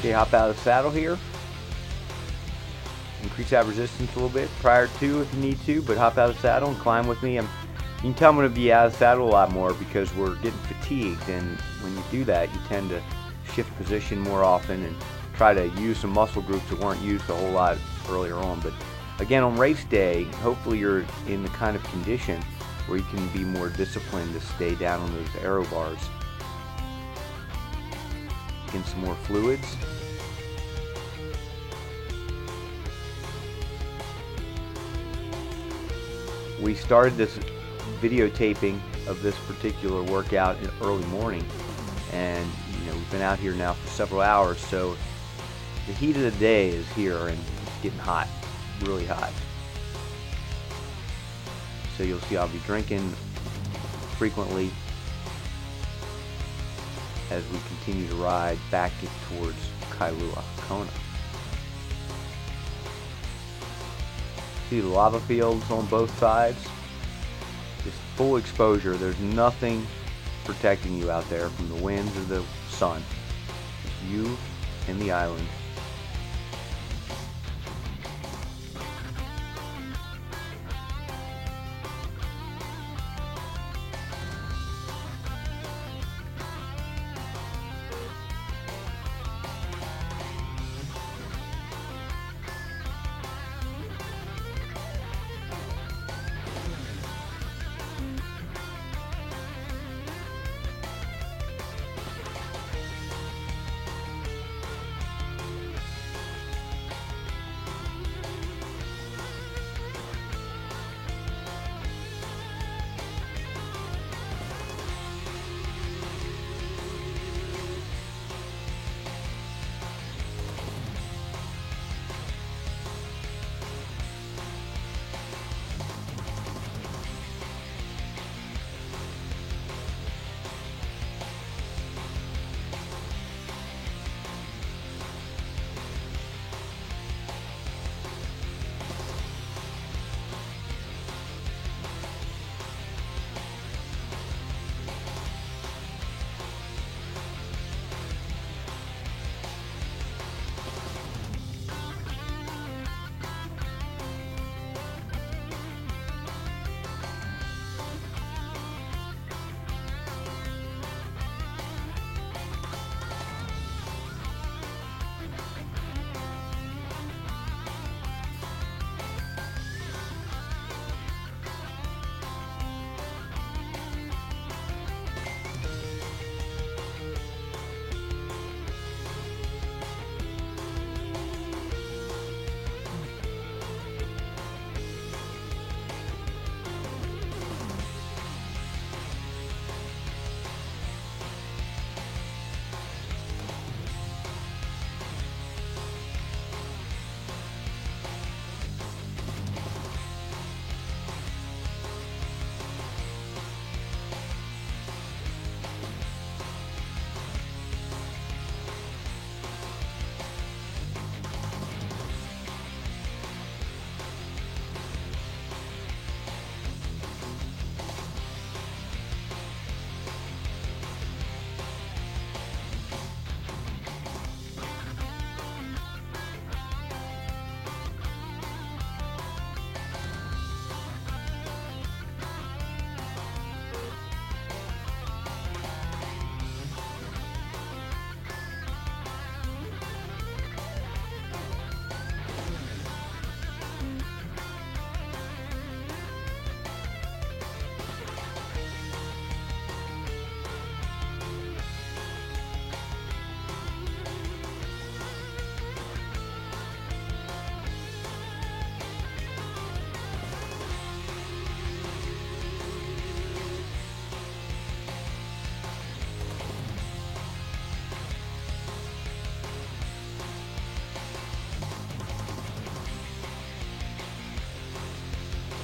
Okay, hop out of the saddle here. Increase that resistance a little bit prior to if you need to, but hop out of the saddle and climb with me. You can tell I'm going to be out of the saddle a lot more because we're getting fatigued, and when you do that, you tend to shift position more often and try to use some muscle groups that weren't used a whole lot earlier on. But again, on race day, hopefully you're in the kind of condition where you can be more disciplined to stay down on those aero bars. Get some more fluids. We started this videotaping of this particular workout in early morning, and we've been out here now for several hours, so the heat of the day is here and it's getting hot, really hot. So you'll see I'll be drinking frequently as we continue to ride back towards Kailua, Kona. See the lava fields on both sides? Just full exposure. There's nothing protecting you out there from the winds or the sun. It's you and the island.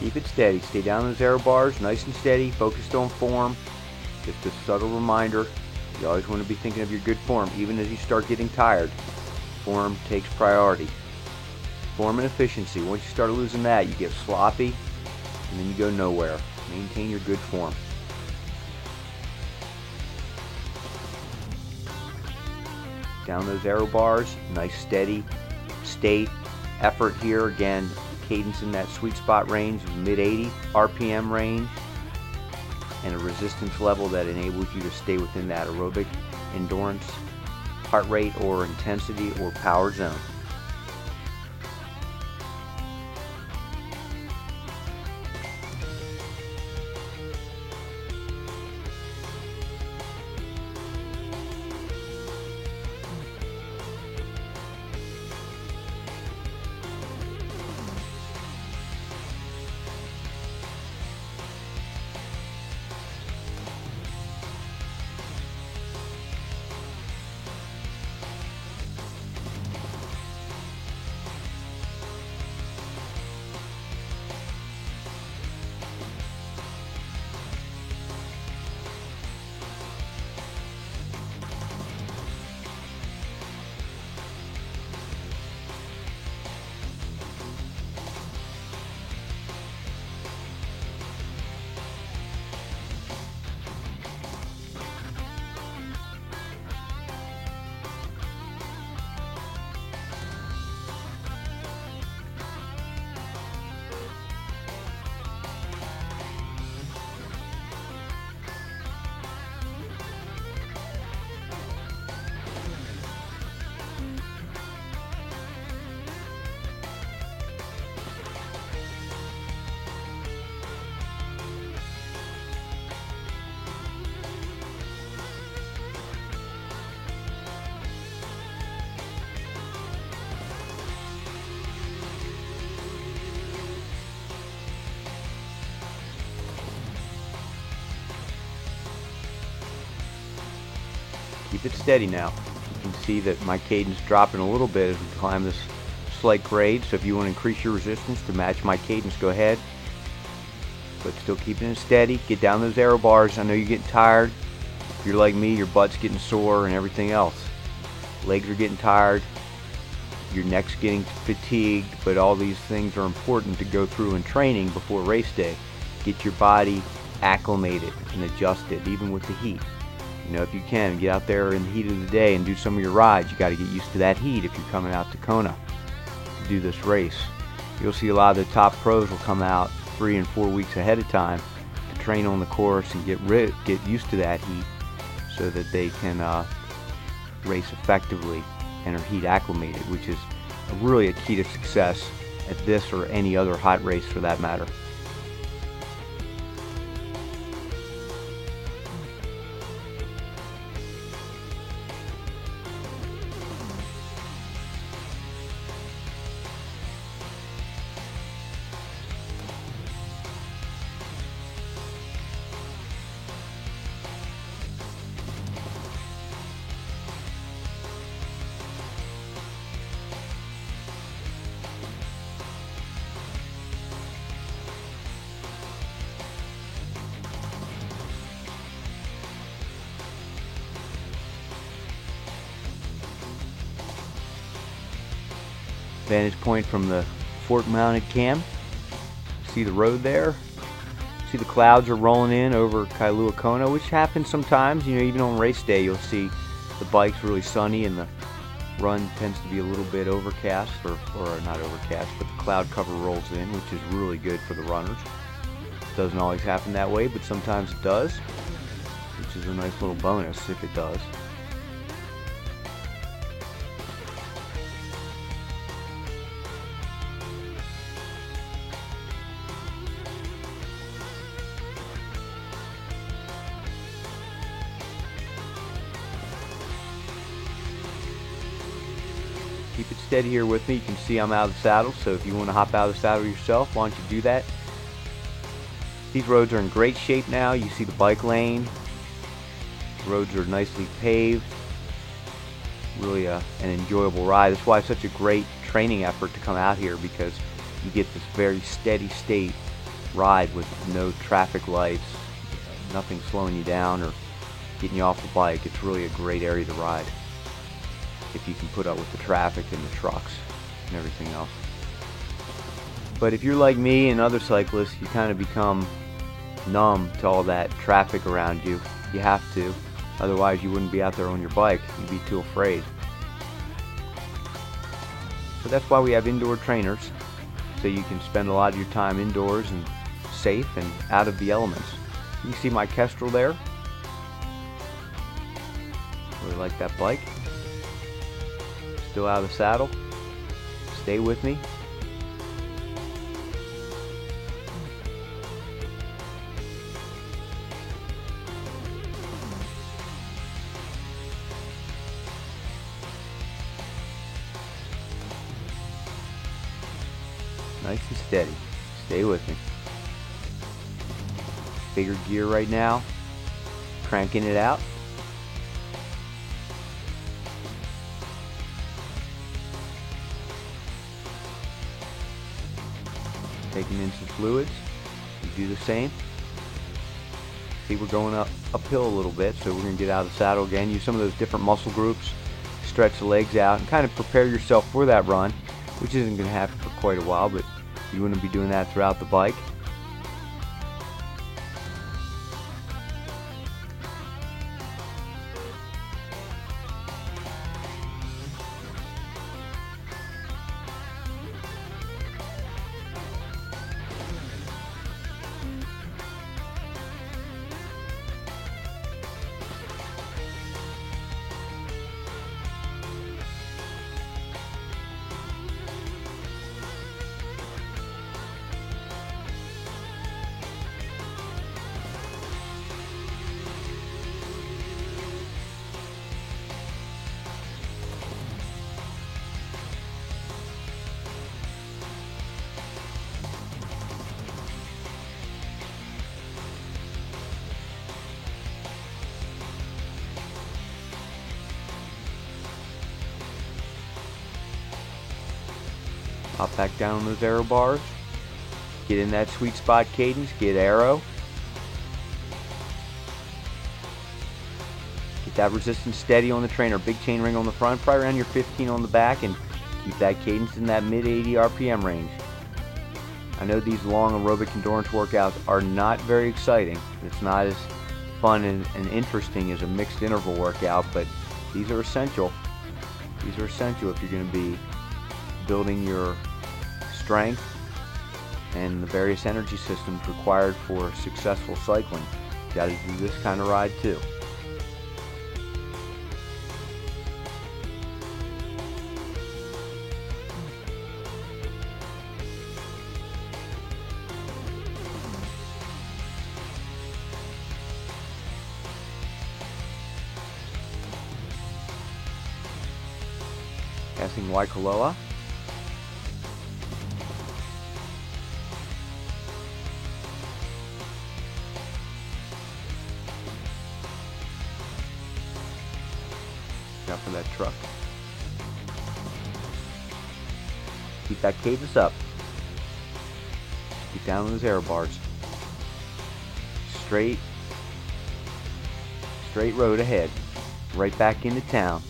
Keep it steady. Stay down those aero bars, nice and steady, focused on form. Just a subtle reminder, you always want to be thinking of your good form, even as you start getting tired. Form takes priority. Form and efficiency. Once you start losing that, you get sloppy, and then you go nowhere. Maintain your good form. down those aero bars, nice steady state effort here. Again, cadence in that sweet spot range of mid-80 RPM range, and a resistance level that enables you to stay within that aerobic endurance, heart rate or intensity or power zone. Keep it steady now. You can see that my cadence dropping a little bit as we climb this slight grade, so if you want to increase your resistance to match my cadence, go ahead. But still keeping it steady. Get down those aero bars. I know you're getting tired. If you're like me, your butt's getting sore and everything else. Legs are getting tired. Your neck's getting fatigued, but all these things are important to go through in training before race day. Get your body acclimated and adjusted, even with the heat. You know, if you can, get out there in the heat of the day and do some of your rides. You got to get used to that heat if you're coming out to Kona to do this race. You'll see a lot of the top pros will come out 3 and 4 weeks ahead of time to train on the course and get used to that heat so that they can race effectively and are heat acclimated, which is really a key to success at this or any other hot race for that matter. Vantage point from the fork mounted cam. See the road there? See the clouds are rolling in over Kailua Kona, which happens sometimes. You know, even on race day you'll see the bike's really sunny and the run tends to be a little bit overcast, or not overcast, but the cloud cover rolls in, which is really good for the runners. Doesn't always happen that way, but sometimes it does, which is a nice little bonus if it does. Keep it steady here with me. You can see I'm out of the saddle, so if you want to hop out of the saddle yourself, why don't you do that. These roads are in great shape now. You see the bike lane. The roads are nicely paved. Really an enjoyable ride. That's why it's such a great training effort to come out here, because you get this very steady state ride with no traffic lights, nothing slowing you down or getting you off the bike. It's really a great area to ride if you can put up with the traffic and the trucks and everything else. But if you're like me and other cyclists, you kind of become numb to all that traffic around you. You have to, otherwise you wouldn't be out there on your bike. You'd be too afraid. But that's why we have indoor trainers, so you can spend a lot of your time indoors and safe and out of the elements. You can see my Kestrel there. Really like that bike. Still out of the saddle. Stay with me. Nice and steady. Stay with me. Bigger gear right now. Cranking it out. Taking in some fluids. You do the same. See, we're going uphill a little bit, so we're going to get out of the saddle again. Use some of those different muscle groups. Stretch the legs out and kind of prepare yourself for that run, which isn't going to happen for quite a while, but you want to be doing that throughout the bike. Hop back down on those aero bars. Get in that sweet spot cadence. Get aero. Get that resistance steady on the trainer. Big chain ring on the front, probably around your 15 on the back, and keep that cadence in that mid 80 RPM range. I know these long aerobic endurance workouts are not very exciting. It's not as fun and interesting as a mixed interval workout, but these are essential. These are essential if you're going to be building your strength and the various energy systems required for successful cycling. You got to do this kind of ride too. Passing Waikoloa. Out for that truck. Keep that cadence up. Keep down on those aero bars. Straight road ahead. Right back into town.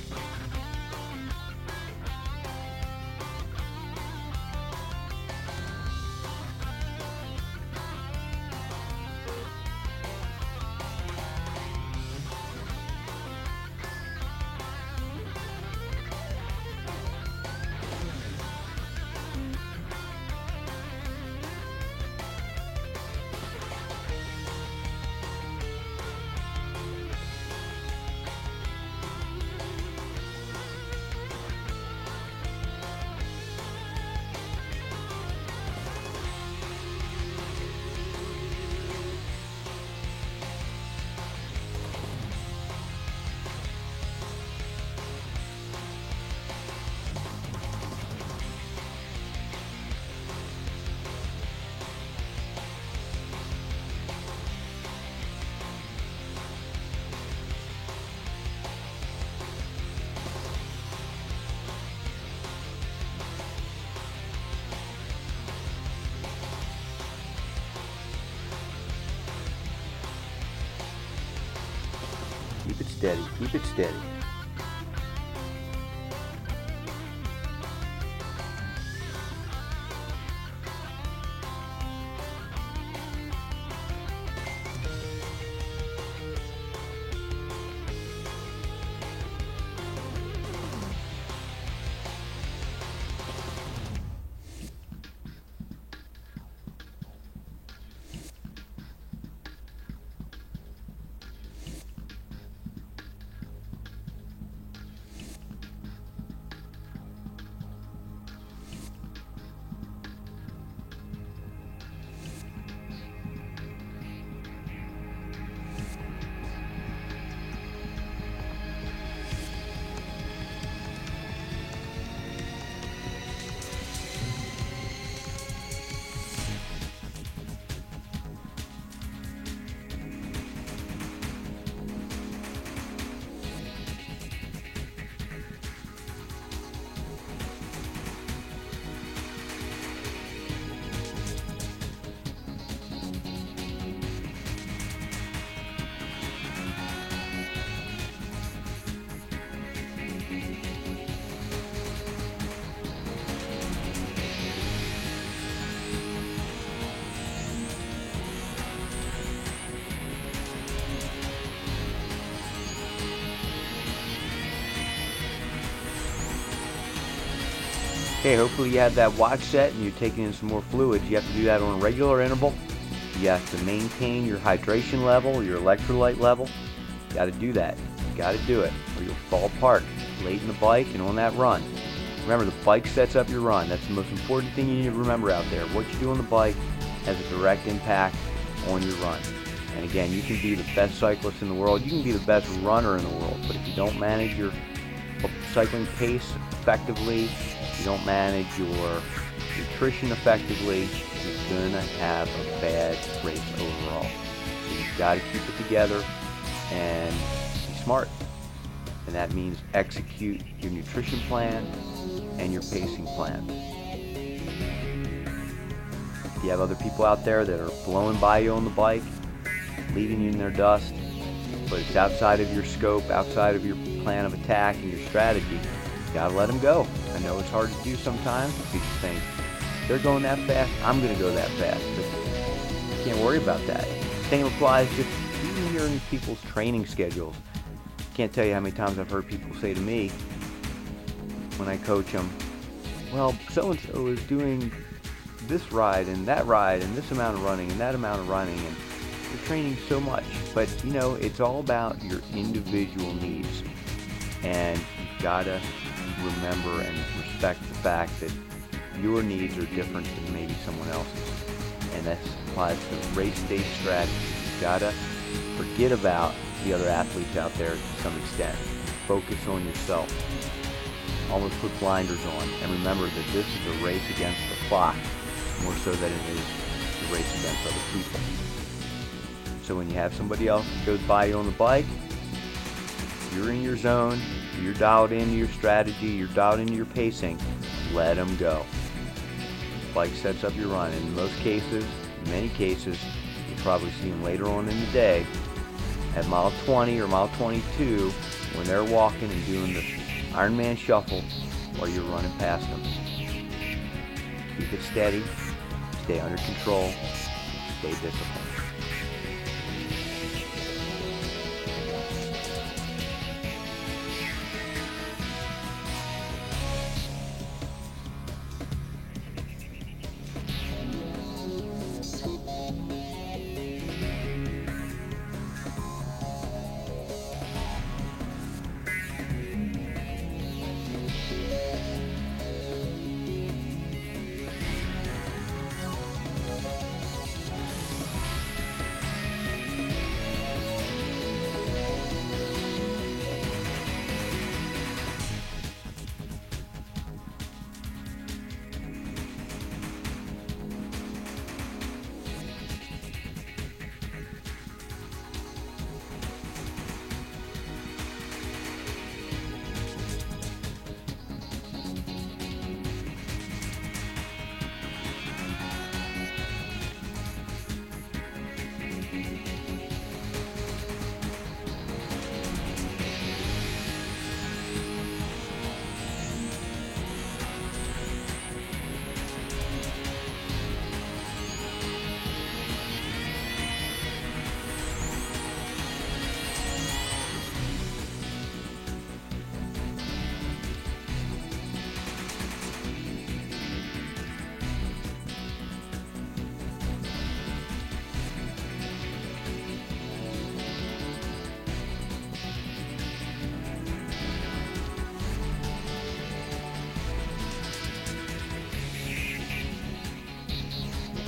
Keep it steady. Keep it steady. Okay, hopefully you have that watch set and you're taking in some more fluids. You have to do that on a regular interval. You have to maintain your hydration level, your electrolyte level. You got to do that. You got to do it or you'll fall apart late in the bike and on that run. Remember, the bike sets up your run. That's the most important thing you need to remember out there. What you do on the bike has a direct impact on your run. And again, you can be the best cyclist in the world. You can be the best runner in the world. But if you don't manage your cycling pace effectively, if you don't manage your nutrition effectively, you're going to have a bad race overall. So you've got to keep it together and be smart. And that means execute your nutrition plan and your pacing plan. If you have other people out there that are blowing by you on the bike, leaving you in their dust, but it's outside of your scope, outside of your plan of attack and your strategy, you gotta let them go. I know it's hard to do sometimes because you think, they're going that fast, I'm gonna go that fast, but you can't worry about that. Same applies just even hearing people's training schedules. Can't tell you how many times I've heard people say to me when I coach them, well, so-and-so is doing this ride and this amount of running and that amount of running, and you're training so much. But you know, it's all about your individual needs, and you've got to remember and respect the fact that your needs are different than maybe someone else's, and that applies to race day strategy. You've got to forget about the other athletes out there to some extent. Focus on yourself. Almost put blinders on, and remember that this is a race against the clock more so than it is a race against other people. So when you have somebody else that goes by you on the bike, you're in your zone, you're dialed into your strategy, you're dialed into your pacing, let them go. The bike sets up your run. In most cases, in many cases, you'll probably see them later on in the day at mile 20 or mile 22 when they're walking and doing the Ironman shuffle while you're running past them. Keep it steady, stay under control, stay disciplined.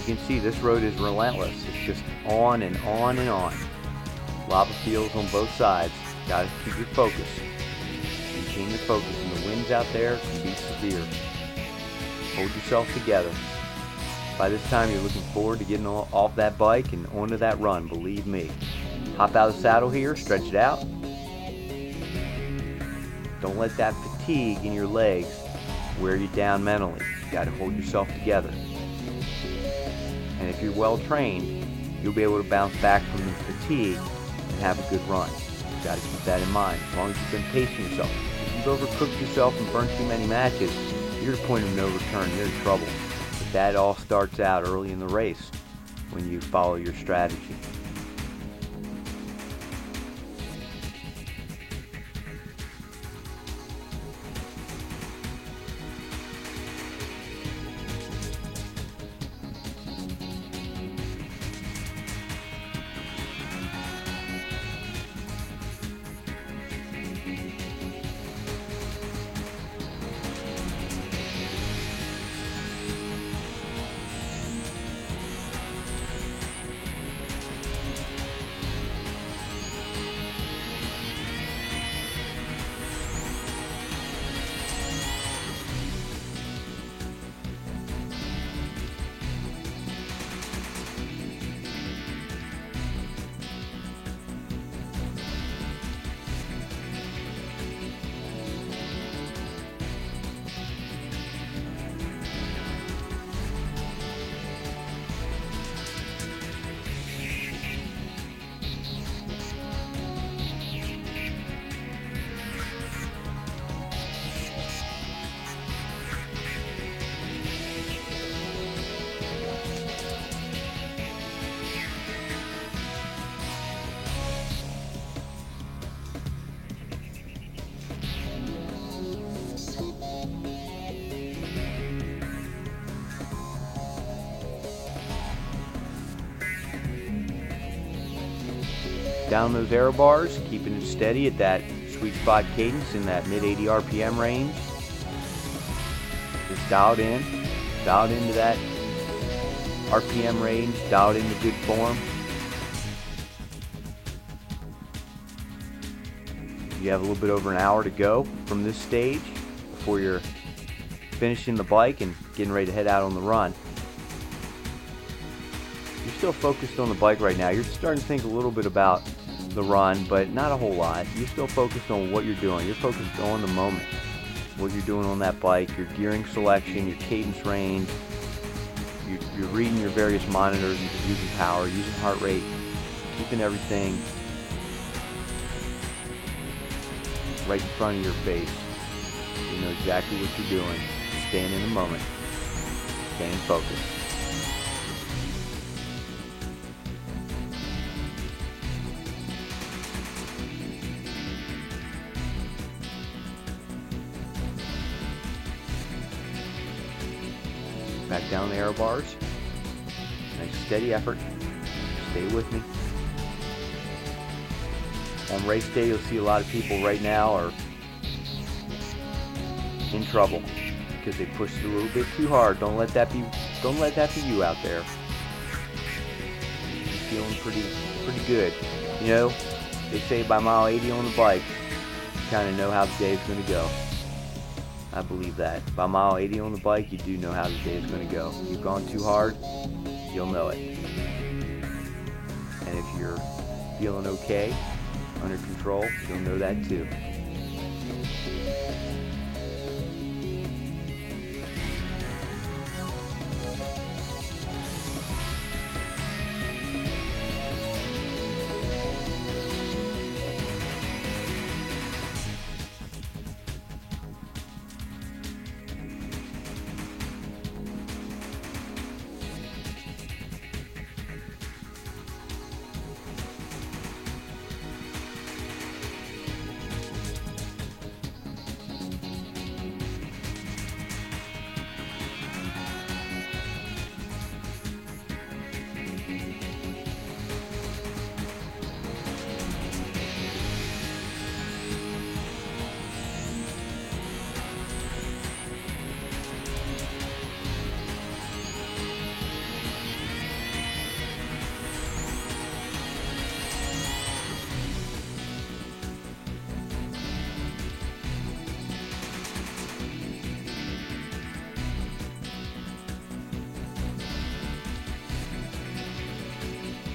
You can see this road is relentless. It's just on and on and on. Lava fields on both sides. Got to keep your focus. Maintain your focus. And the winds out there can be severe. Hold yourself together. By this time, you're looking forward to getting off that bike and onto that run. Believe me. Hop out of the saddle here. Stretch it out. Don't let that fatigue in your legs wear you down mentally. You got to hold yourself together. And if you're well trained, you'll be able to bounce back from the fatigue and have a good run. You've got to keep that in mind. As long as you've been pacing yourself. If you've overcooked yourself and burned too many matches, you're at a point of no return. You're in trouble. But that all starts out early in the race when you follow your strategy. down those aero bars, keeping it steady at that sweet spot cadence in that mid 80 RPM range. Just dialed into that RPM range, dialed into good form. You have a little bit over an hour to go from this stage before you're finishing the bike and getting ready to head out on the run. You're still focused on the bike right now. You're starting to think a little bit about the run, but not a whole lot. You're still focused on what you're doing. You're focused on the moment, what you're doing on that bike, your gearing selection, your cadence range. You're reading your various monitors, using power, using heart rate, keeping everything right in front of your face. You know exactly what you're doing. Staying in the moment. Staying focused. Back down the aero bars. Nice steady effort. Stay with me. On race day, you'll see a lot of people right now are in trouble because they pushed it a little bit too hard. Don't let that be you out there. You're feeling pretty good. You know, they say by mile 80 on the bike, you kind of know how the day is going to go. I believe that. By mile 80 on the bike, you do know how the day is going to go. If you've gone too hard, you'll know it. And if you're feeling okay, under control, you'll know that too.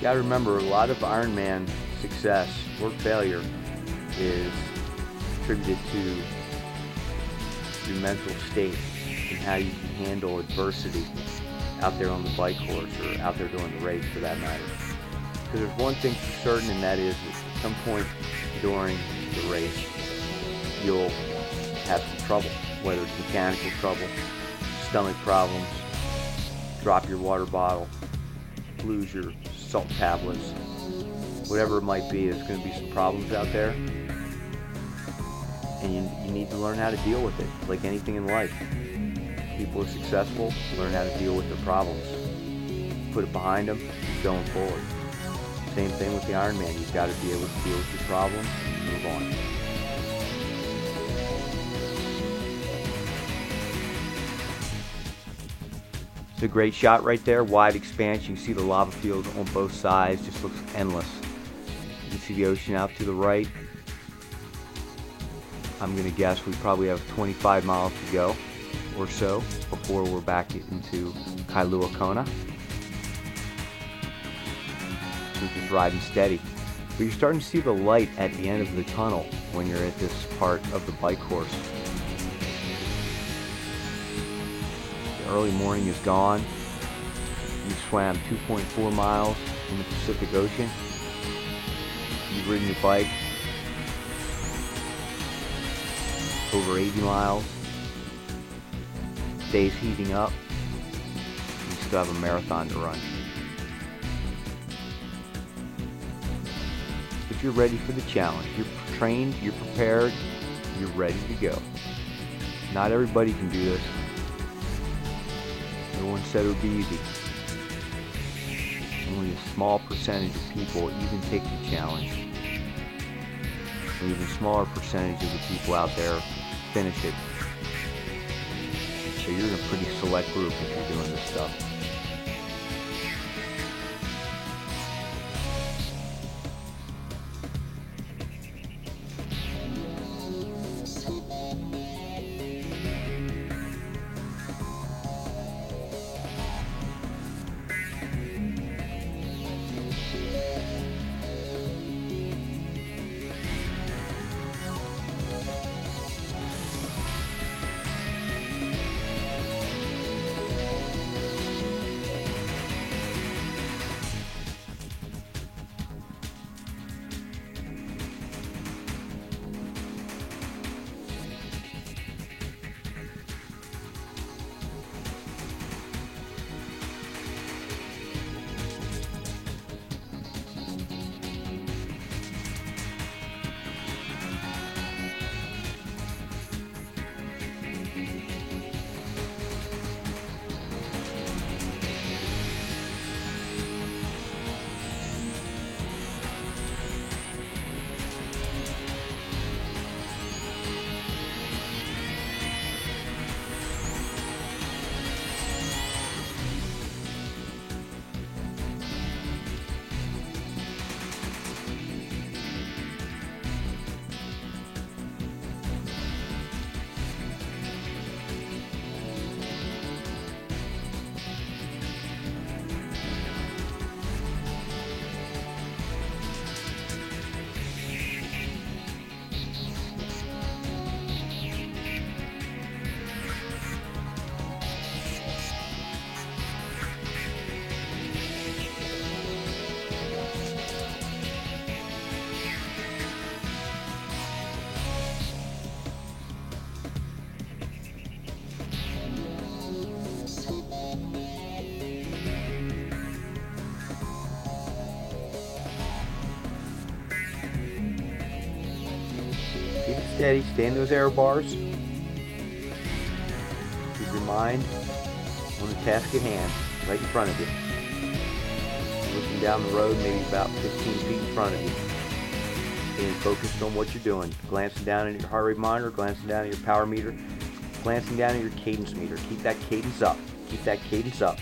You gotta remember, a lot of Ironman success or failure is attributed to your mental state and how you can handle adversity out there on the bike course or out there during the race, for that matter. Because there's one thing for certain, and that is at some point during the race, you'll have some trouble, whether it's mechanical trouble, stomach problems, drop your water bottle, lose your salt tablets, whatever it might be. There's going to be some problems out there, and you need to learn how to deal with it, like anything in life. People who are successful learn how to deal with their problems, put it behind them, keep going forward. Same thing with the Ironman. You've got to be able to deal with your problems and move on. It's a great shot right there, wide expanse. You can see the lava field on both sides, just looks endless. You can see the ocean out to the right. I'm going to guess we probably have 25 miles to go or so before we're back into Kailua Kona. We're just riding steady. But you're starting to see the light at the end of the tunnel when you're at this part of the bike course. Early morning is gone. You swam 2.4 miles in the Pacific Ocean. You've ridden your bike over 80 miles. Day's heating up. You still have a marathon to run. But you're ready for the challenge. You're trained, you're prepared, you're ready to go. Not everybody can do this. No one said it would be easy. Only a small percentage of people even take the challenge. an even smaller percentage of the people out there finish it. So you're in a pretty select group if you're doing this stuff. Keep it steady, stay in those air bars. Keep your mind on the task at hand, right in front of you. Looking down the road, maybe about 15 feet in front of you. Staying focused on what you're doing. Glancing down at your heart rate monitor, glancing down at your power meter, glancing down at your cadence meter. Keep that cadence up. Keep that cadence up.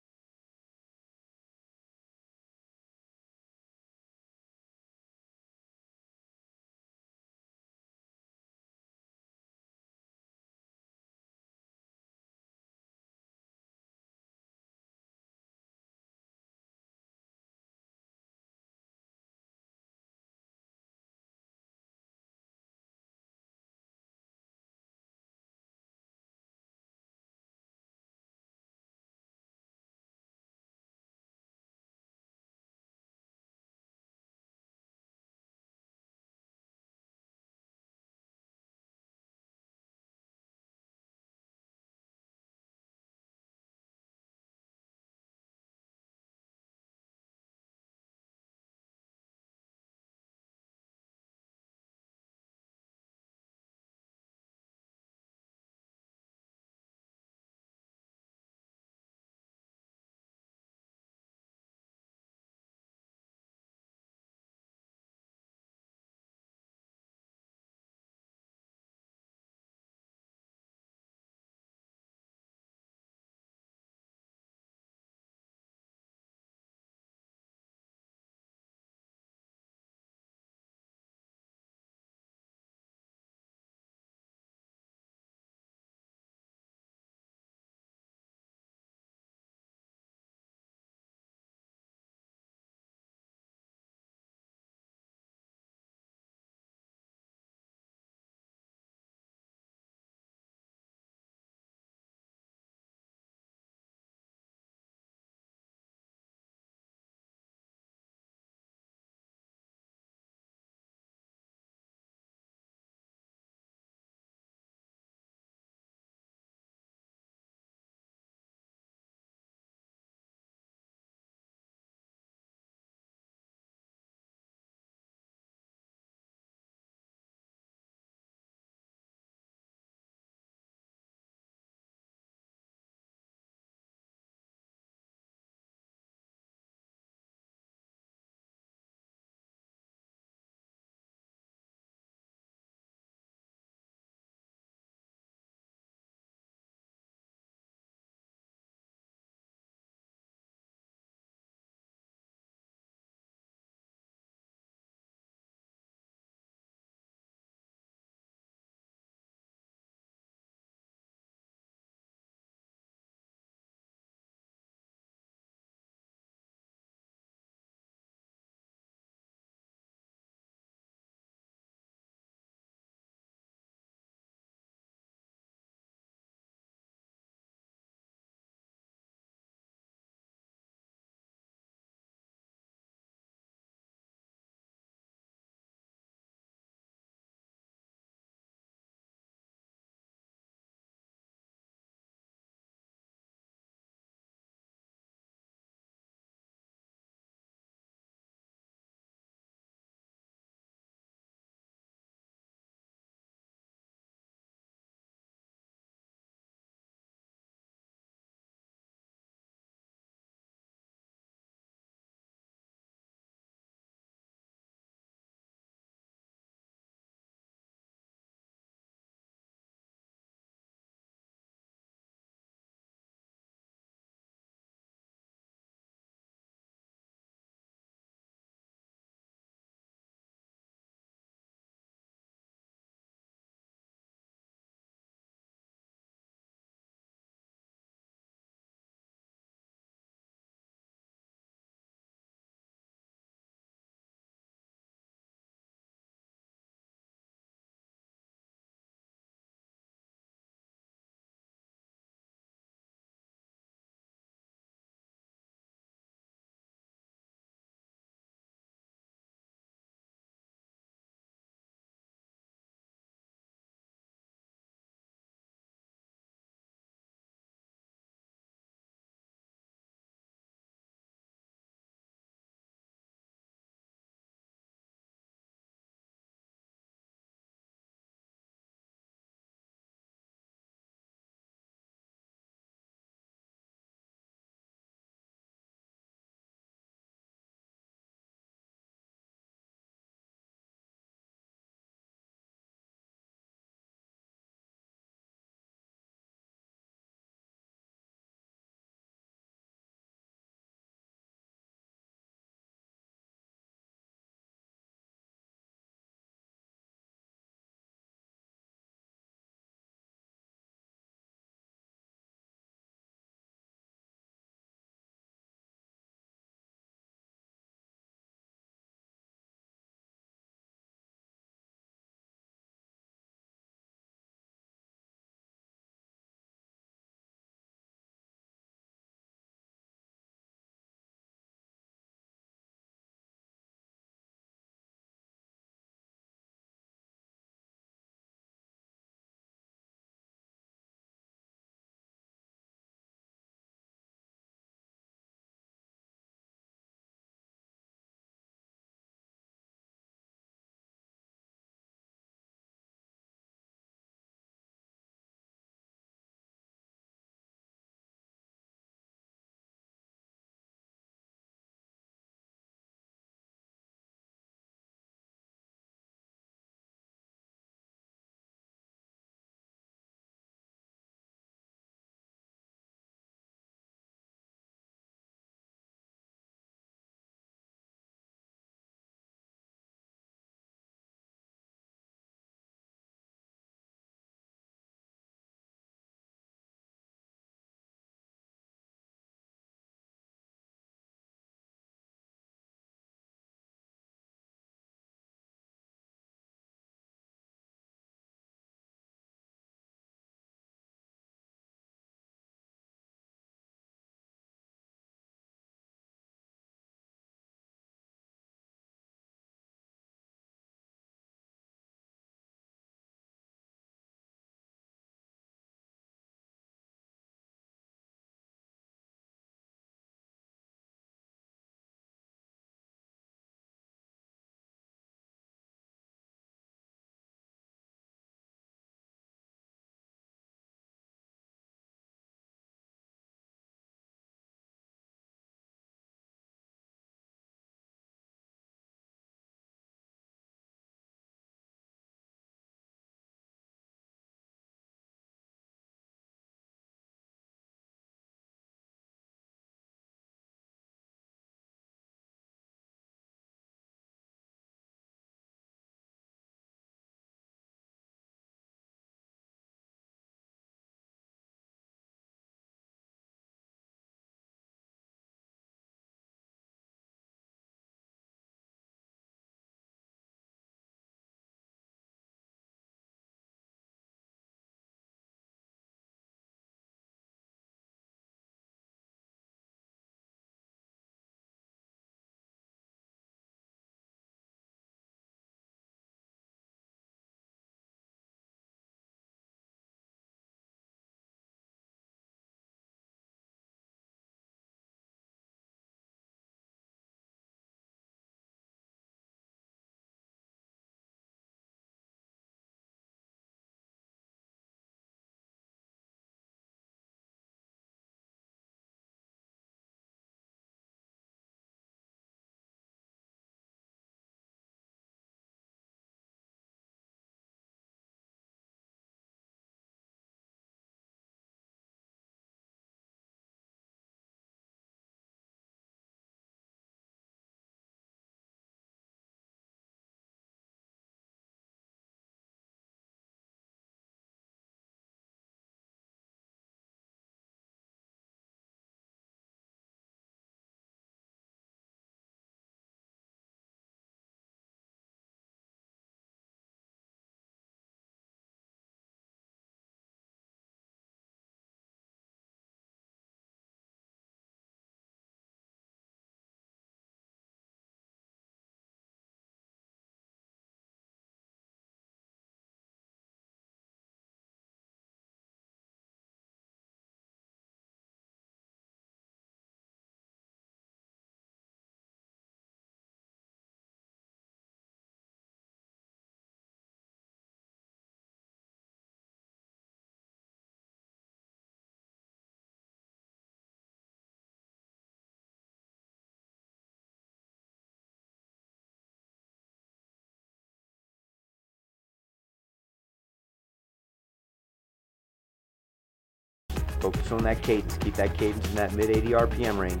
Focus on that cadence. Keep that cadence in that mid 80 RPM range.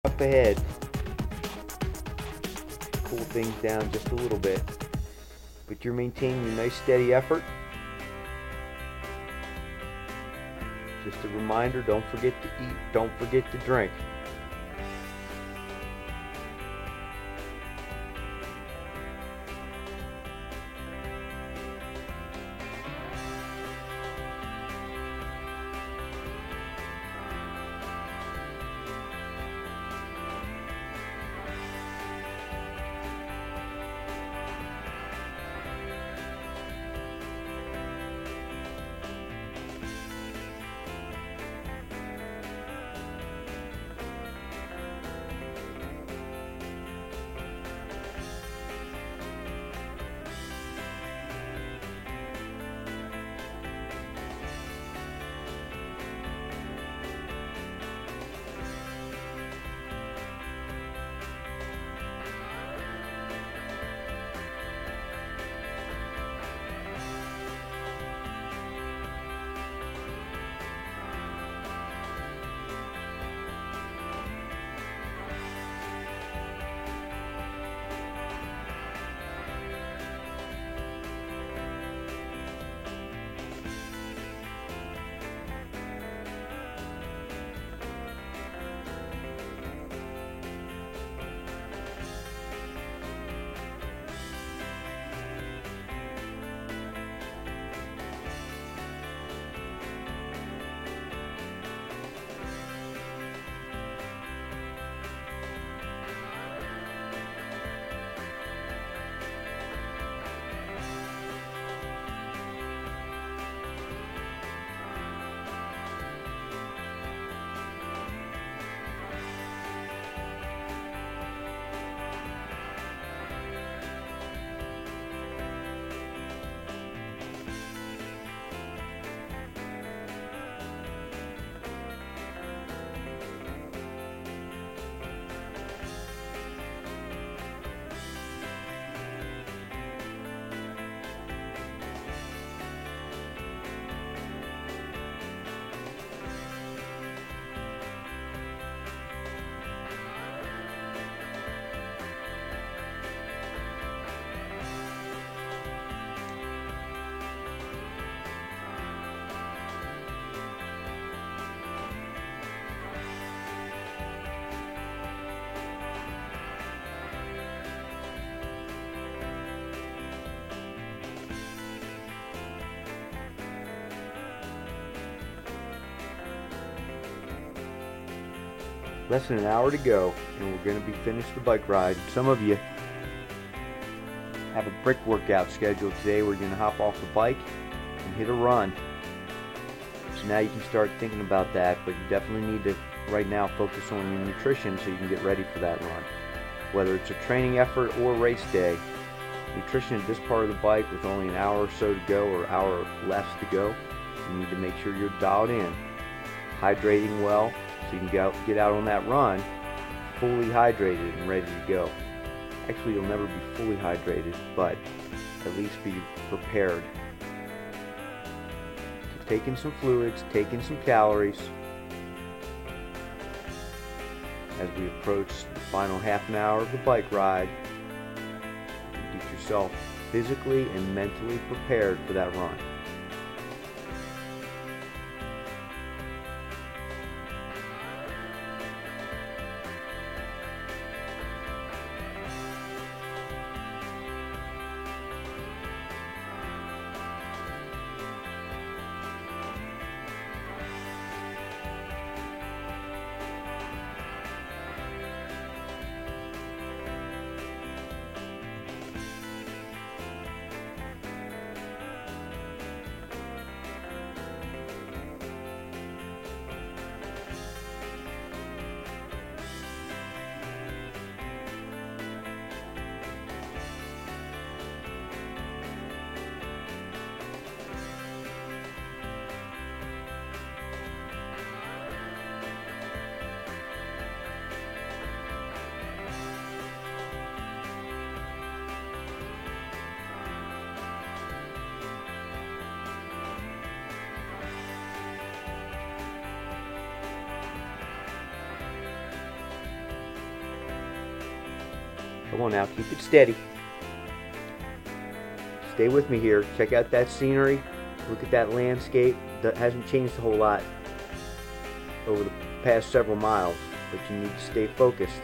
Up ahead. Cool things down just a little bit. But you're maintaining a nice steady effort. Just a reminder, don't forget to eat, don't forget to drink. Less than an hour to go, and we're going to be finished the bike ride. Some of you have a brick workout scheduled today. We're going to hop off the bike and hit a run. So now you can start thinking about that, but you definitely need to right now focus on your nutrition so you can get ready for that run. Whether it's a training effort or race day, nutrition at this part of the bike with only an hour or so to go, or hour less to go, you need to make sure you're dialed in, hydrating well, so you can get out on that run fully hydrated and ready to go. Actually, you'll never be fully hydrated, but at least be prepared. So take in some fluids, take in some calories as we approach the final half an hour of the bike ride. Get yourself physically and mentally prepared for that run. Come on now, keep it steady. Stay with me here. Check out that scenery. Look at that landscape. That hasn't changed a whole lot over the past several miles, but you need to stay focused.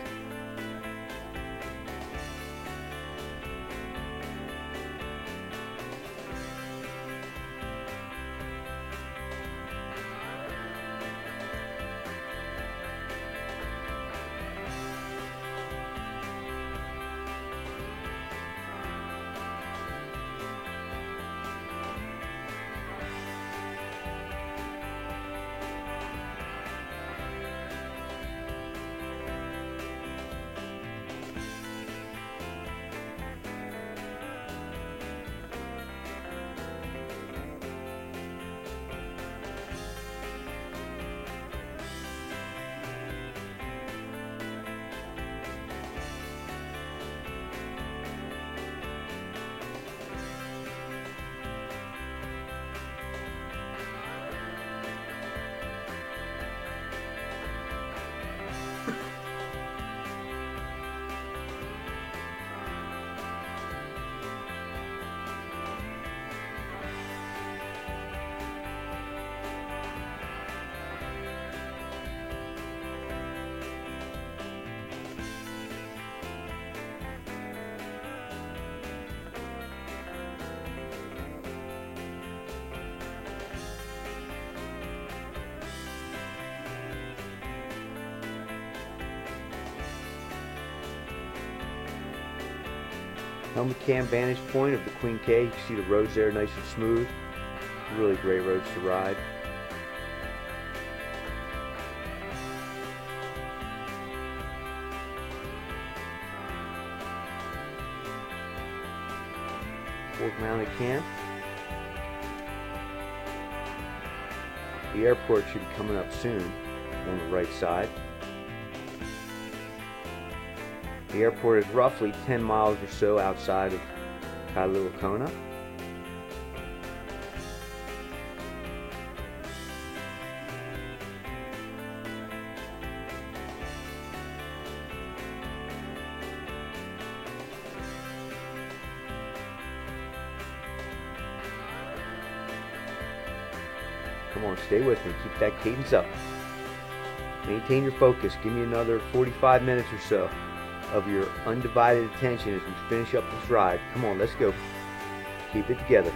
Helmet cam vantage point of the Queen K. You can see the roads there nice and smooth. Really great roads to ride. Fork mounted cam. The airport should be coming up soon on the right side. The airport is roughly 10 miles or so outside of Kailua Kona. Come on, stay with me. Keep that cadence up. Maintain your focus. Give me another 45 minutes or so of your undivided attention as we finish up this ride. Come on, let's go. Keep it together.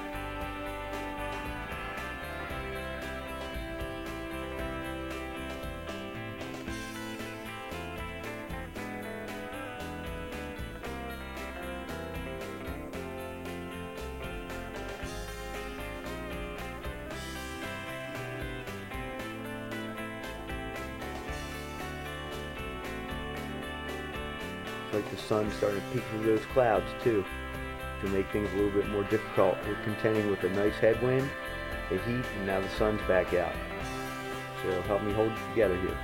like the sun's starting to peek through those clouds too, to make things a little bit more difficult. We're contending with a nice headwind, the heat, and now the sun's back out. So help me hold it together here.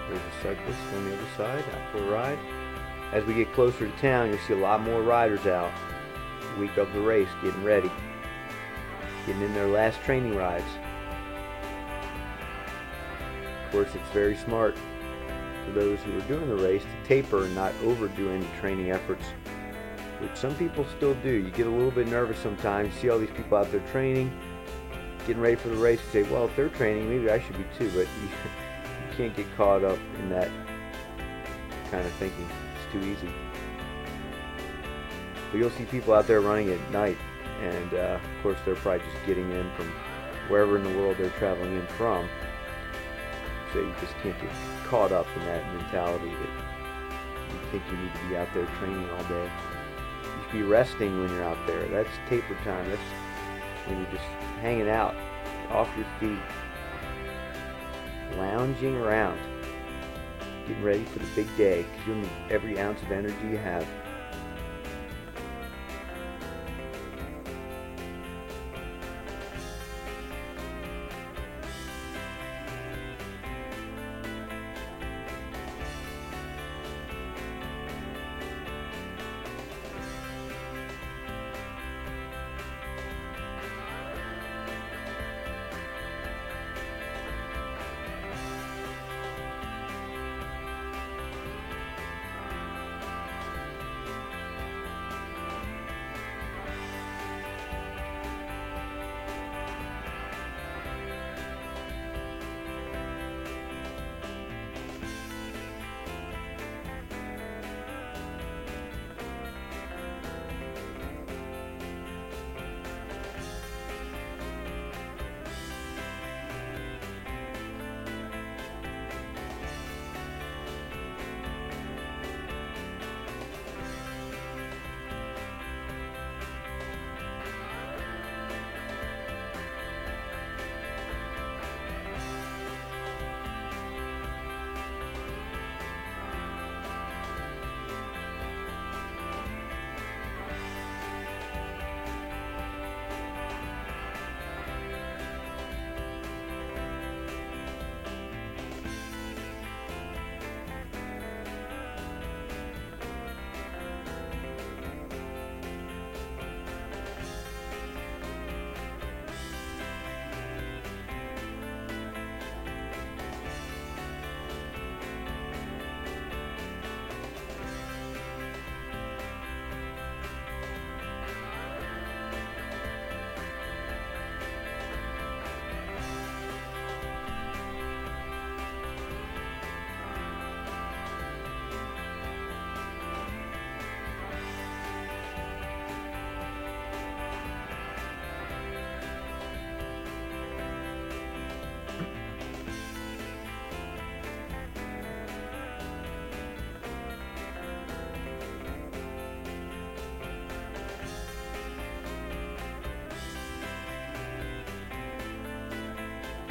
There's a cyclist on the other side, out for a ride. As we get closer to town, you'll see a lot more riders out. Week of the race, getting ready. Getting in their last training rides. Of course, it's very smart for those who are doing the race to taper and not overdo any training efforts, which some people still do. You get a little bit nervous sometimes. You see all these people out there training, getting ready for the race. You say, well, if they're training, maybe I should be too, but you can't get caught up in that kind of thinking. It's too easy. But you'll see people out there running at night, and of course they're probably just getting in from wherever in the world they're traveling in from. So you just can't get caught up in that mentality that you think you need to be out there training all day. You should be resting when you're out there. That's taper time. That's when you're just hanging out off your feet, lounging around, getting ready for the big day, because you'll need every ounce of energy you have.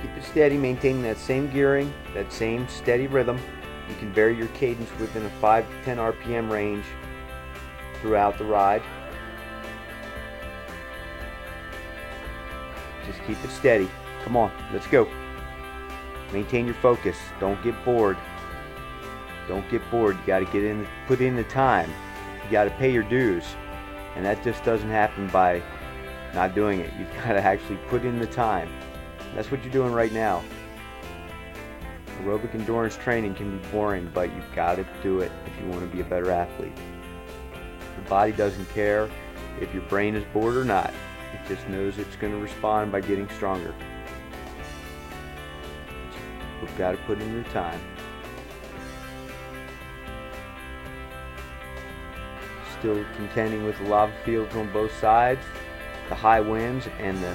Keep it steady, maintaining that same gearing, that same steady rhythm. You can vary your cadence within a 5 to 10 RPM range throughout the ride. Just keep it steady. Come on, let's go. Maintain your focus. Don't get bored. Don't get bored. You got to get in, put in the time. You got to pay your dues, and that just doesn't happen by not doing it. You've got to actually put in the time. That's what you're doing right now. Aerobic endurance training can be boring, but you've got to do it if you want to be a better athlete. The body doesn't care if your brain is bored or not. It just knows it's going to respond by getting stronger. We've got to put in the time. Still contending with the lava fields on both sides, the high winds, and the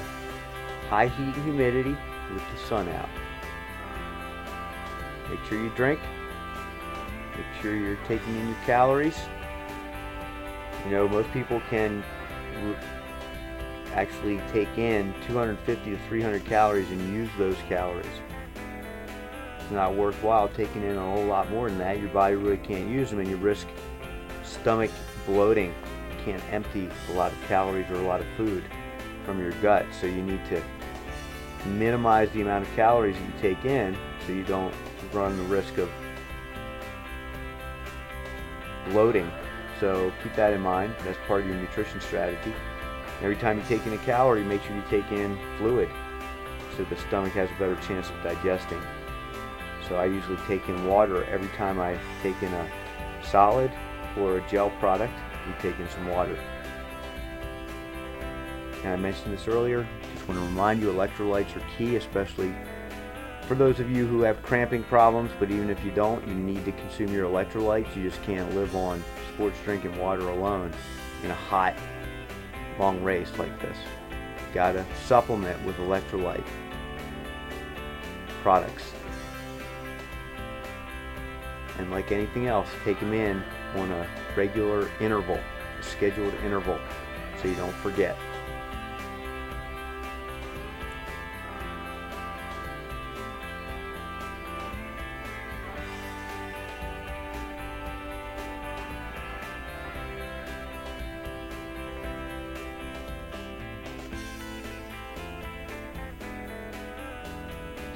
high heat and humidity with the sun out. Make sure you drink. Make sure you're taking in your calories. You know, most people can actually take in 250 to 300 calories and use those calories. It's not worthwhile taking in a whole lot more than that. Your body really can't use them, and you risk stomach bloating. You can't empty a lot of calories or a lot of food from your gut, so you need to minimize the amount of calories that you take in so you don't run the risk of bloating. So keep that in mind. That's part of your nutrition strategy. Every time you take in a calorie, make sure you take in fluid so the stomach has a better chance of digesting. So I usually take in water every time I take in a solid or a gel product. We take in some water. And I mentioned this earlier. Just want to remind you, electrolytes are key, especially for those of you who have cramping problems. But even if you don't, you need to consume your electrolytes. You just can't live on sports drink and water alone in a hot, long race like this. You gotta supplement with electrolyte products. And like anything else, take them in on a regular interval, a scheduled interval, so you don't forget.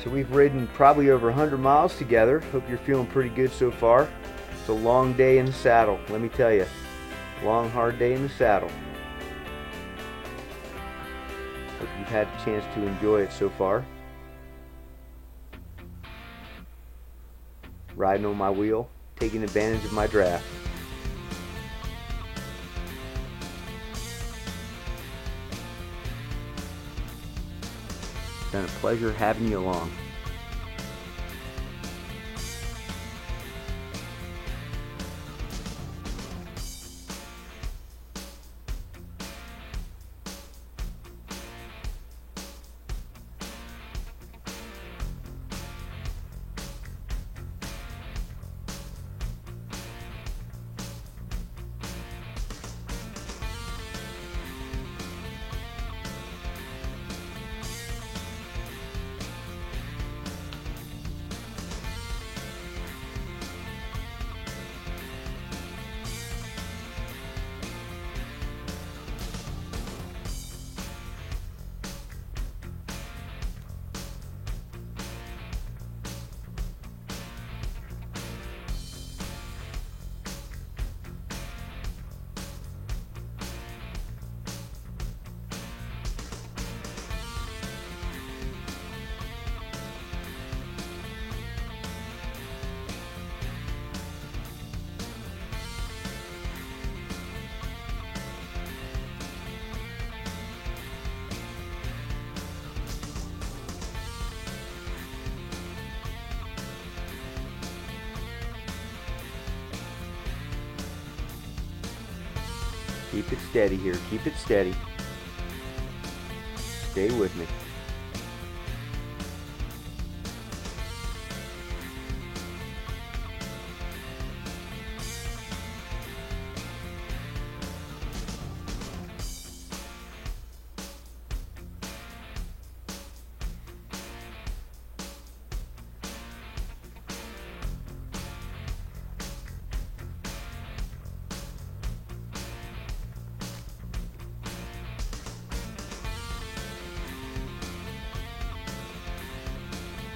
So we've ridden probably over 100 miles together. Hope you're feeling pretty good so far. It's a long day in the saddle, let me tell you. Long, hard day in the saddle. Hope you've had a chance to enjoy it so far. Riding on my wheel, taking advantage of my draft. It's been a pleasure having you along. Keep it steady here. Keep it steady. Stay with me.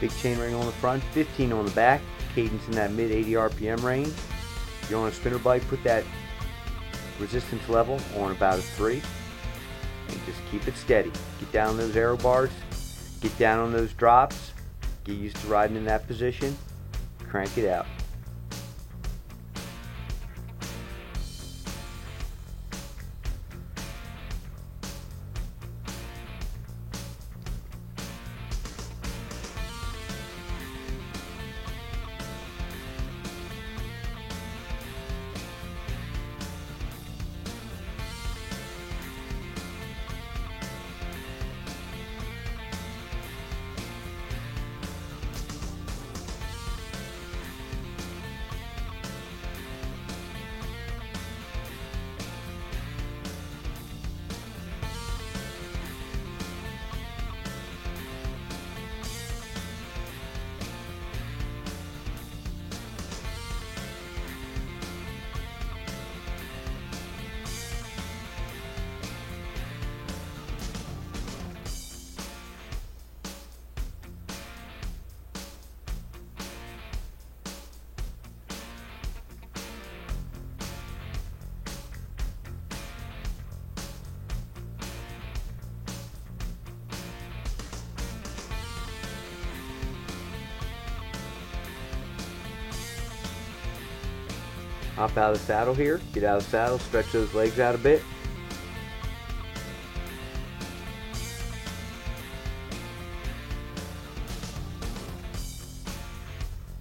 Big chain ring on the front, 15 on the back, cadence in that mid 80 RPM range. If you're on a spinner bike, put that resistance level on about a 3 and just keep it steady. Get down on those aero bars, get down on those drops, get used to riding in that position, crank it out. Hop out of the saddle here, get out of the saddle, stretch those legs out a bit.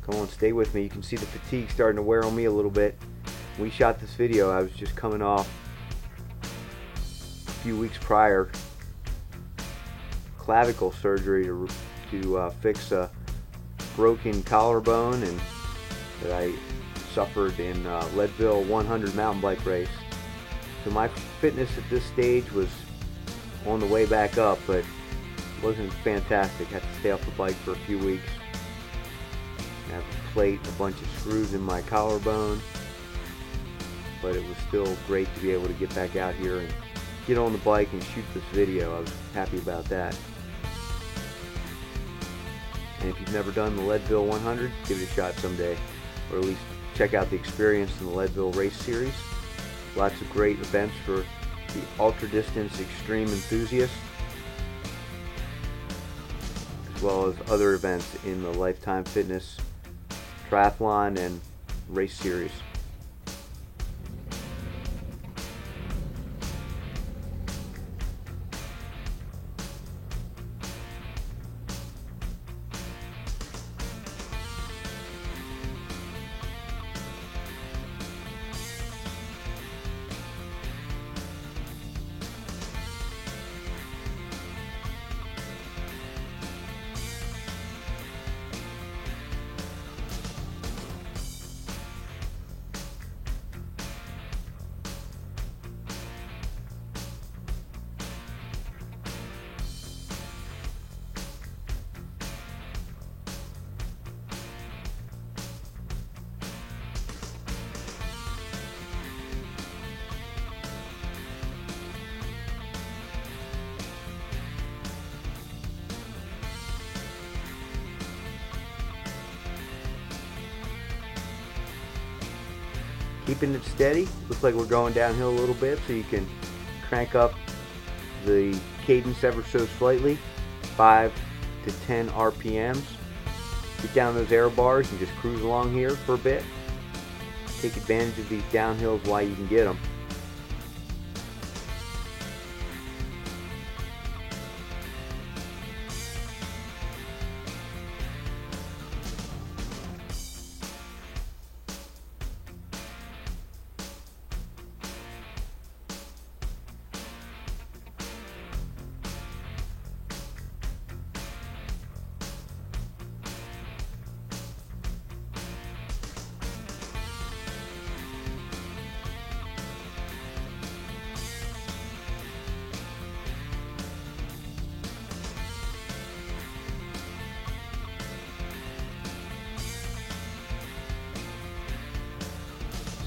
Come on, stay with me. You can see the fatigue starting to wear on me a little bit. When we shot this video, I was just coming off a few weeks prior clavicle surgery to fix a broken collarbone and that I suffered in Leadville 100 mountain bike race. So my fitness at this stage was on the way back up, but it wasn't fantastic. I had to stay off the bike for a few weeks. I have a plate, a bunch of screws in my collarbone, but it was still great to be able to get back out here and get on the bike and shoot this video. I was happy about that. And if you've never done the Leadville 100, give it a shot someday, or at least check out the experience in the Leadville race series. Lots of great events for the ultra distance extreme enthusiasts, as well as other events in the Lifetime Fitness triathlon and race series. Keeping it steady. Looks like we're going downhill a little bit, so you can crank up the cadence ever so slightly, 5 to 10 RPMs. Get down those air bars and just cruise along here for a bit. Take advantage of these downhills while you can get them.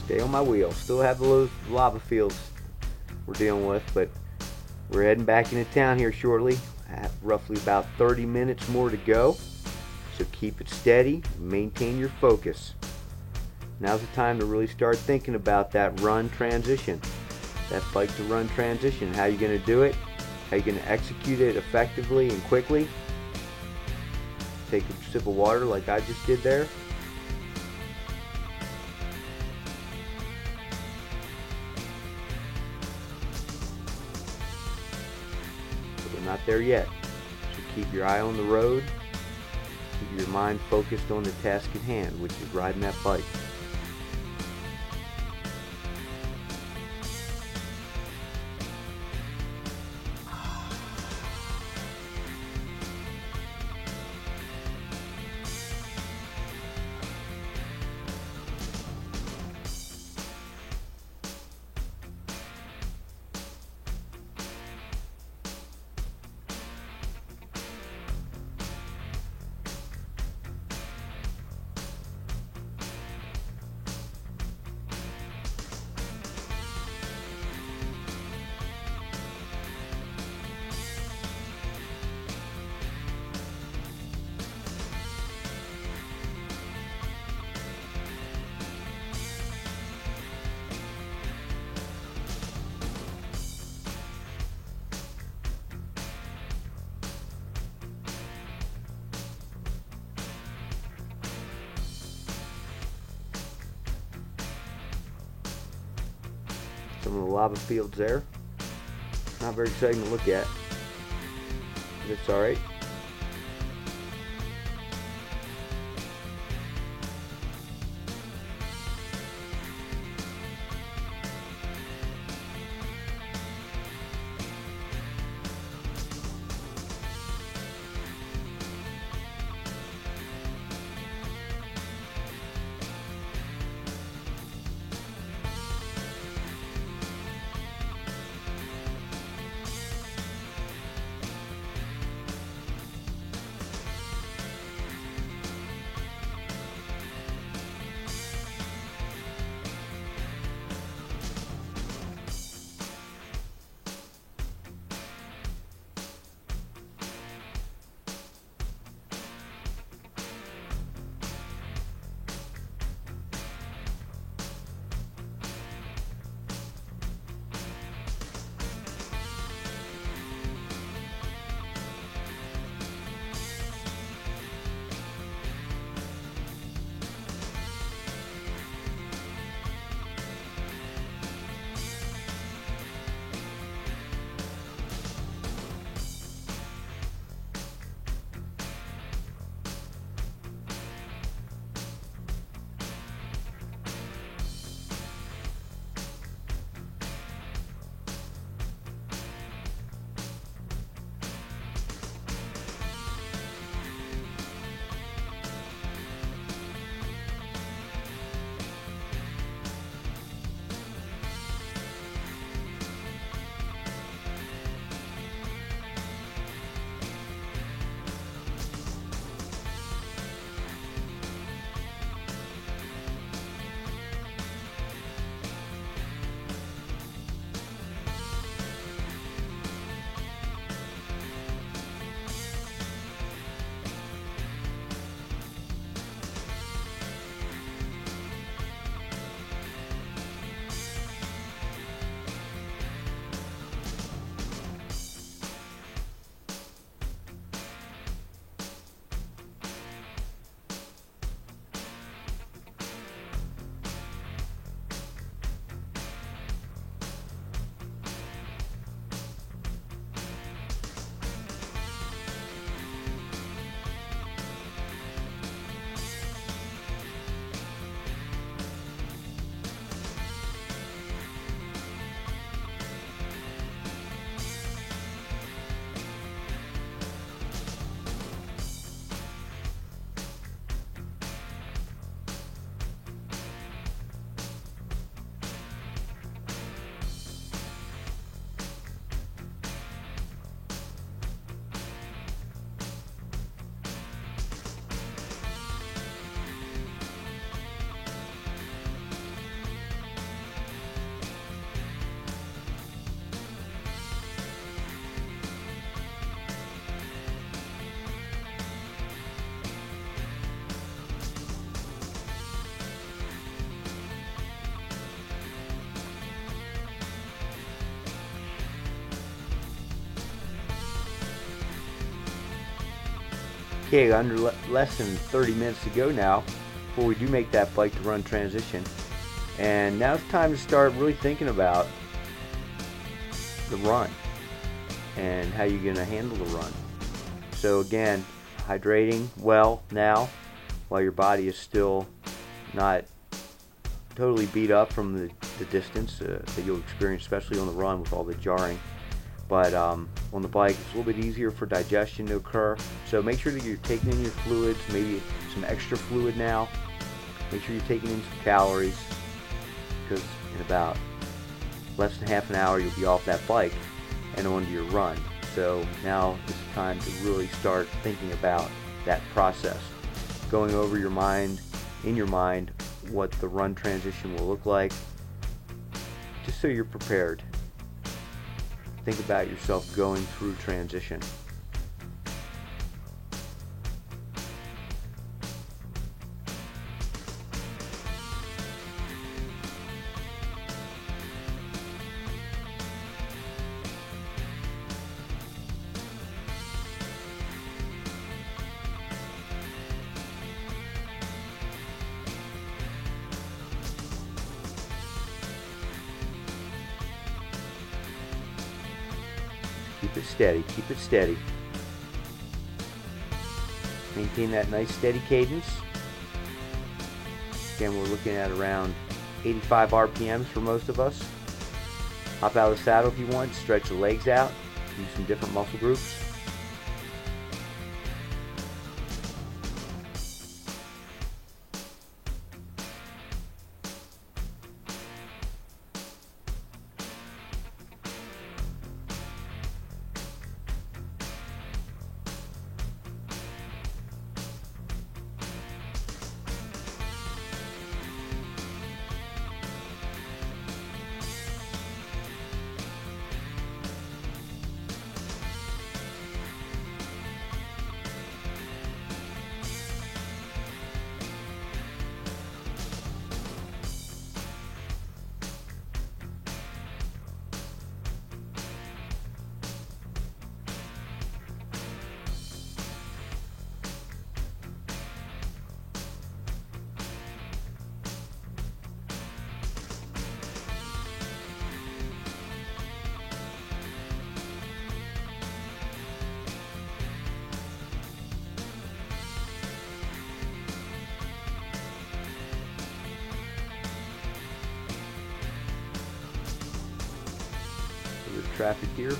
Stay on my wheel. Still have those lava fields we're dealing with, but we're heading back into town here shortly. I have roughly about 30 minutes more to go, so keep it steady, maintain your focus. Now's the time to really start thinking about that run transition, that bike to run transition. How you going to do it? How you going to execute it effectively and quickly? Take a sip of water like I just did there. Not there yet. So keep your eye on the road, keep your mind focused on the task at hand, which is riding that bike. Some of the lava fields there. Not very exciting to look at, but it's alright. Okay, under less than 30 minutes to go now before we do make that bike to run transition. And now it's time to start really thinking about the run and how you're going to handle the run. So again, hydrating well now while your body is still not totally beat up from the distance that you'll experience, especially on the run with all the jarring. But on the bike, it's a little bit easier for digestion to occur. So make sure that you're taking in your fluids, maybe some extra fluid now. Make sure you're taking in some calories, because in about less than half an hour you'll be off that bike and onto your run. So now it's time to really start thinking about that process, going over your mind, in your mind, what the run transition will look like, just so you're prepared. Think about yourself going through transition. Keep it steady, keep it steady. Maintain that nice steady cadence. Again, we're looking at around 85 RPMs for most of us. Hop out of the saddle if you want, stretch the legs out, use some different muscle groups. Traffic here.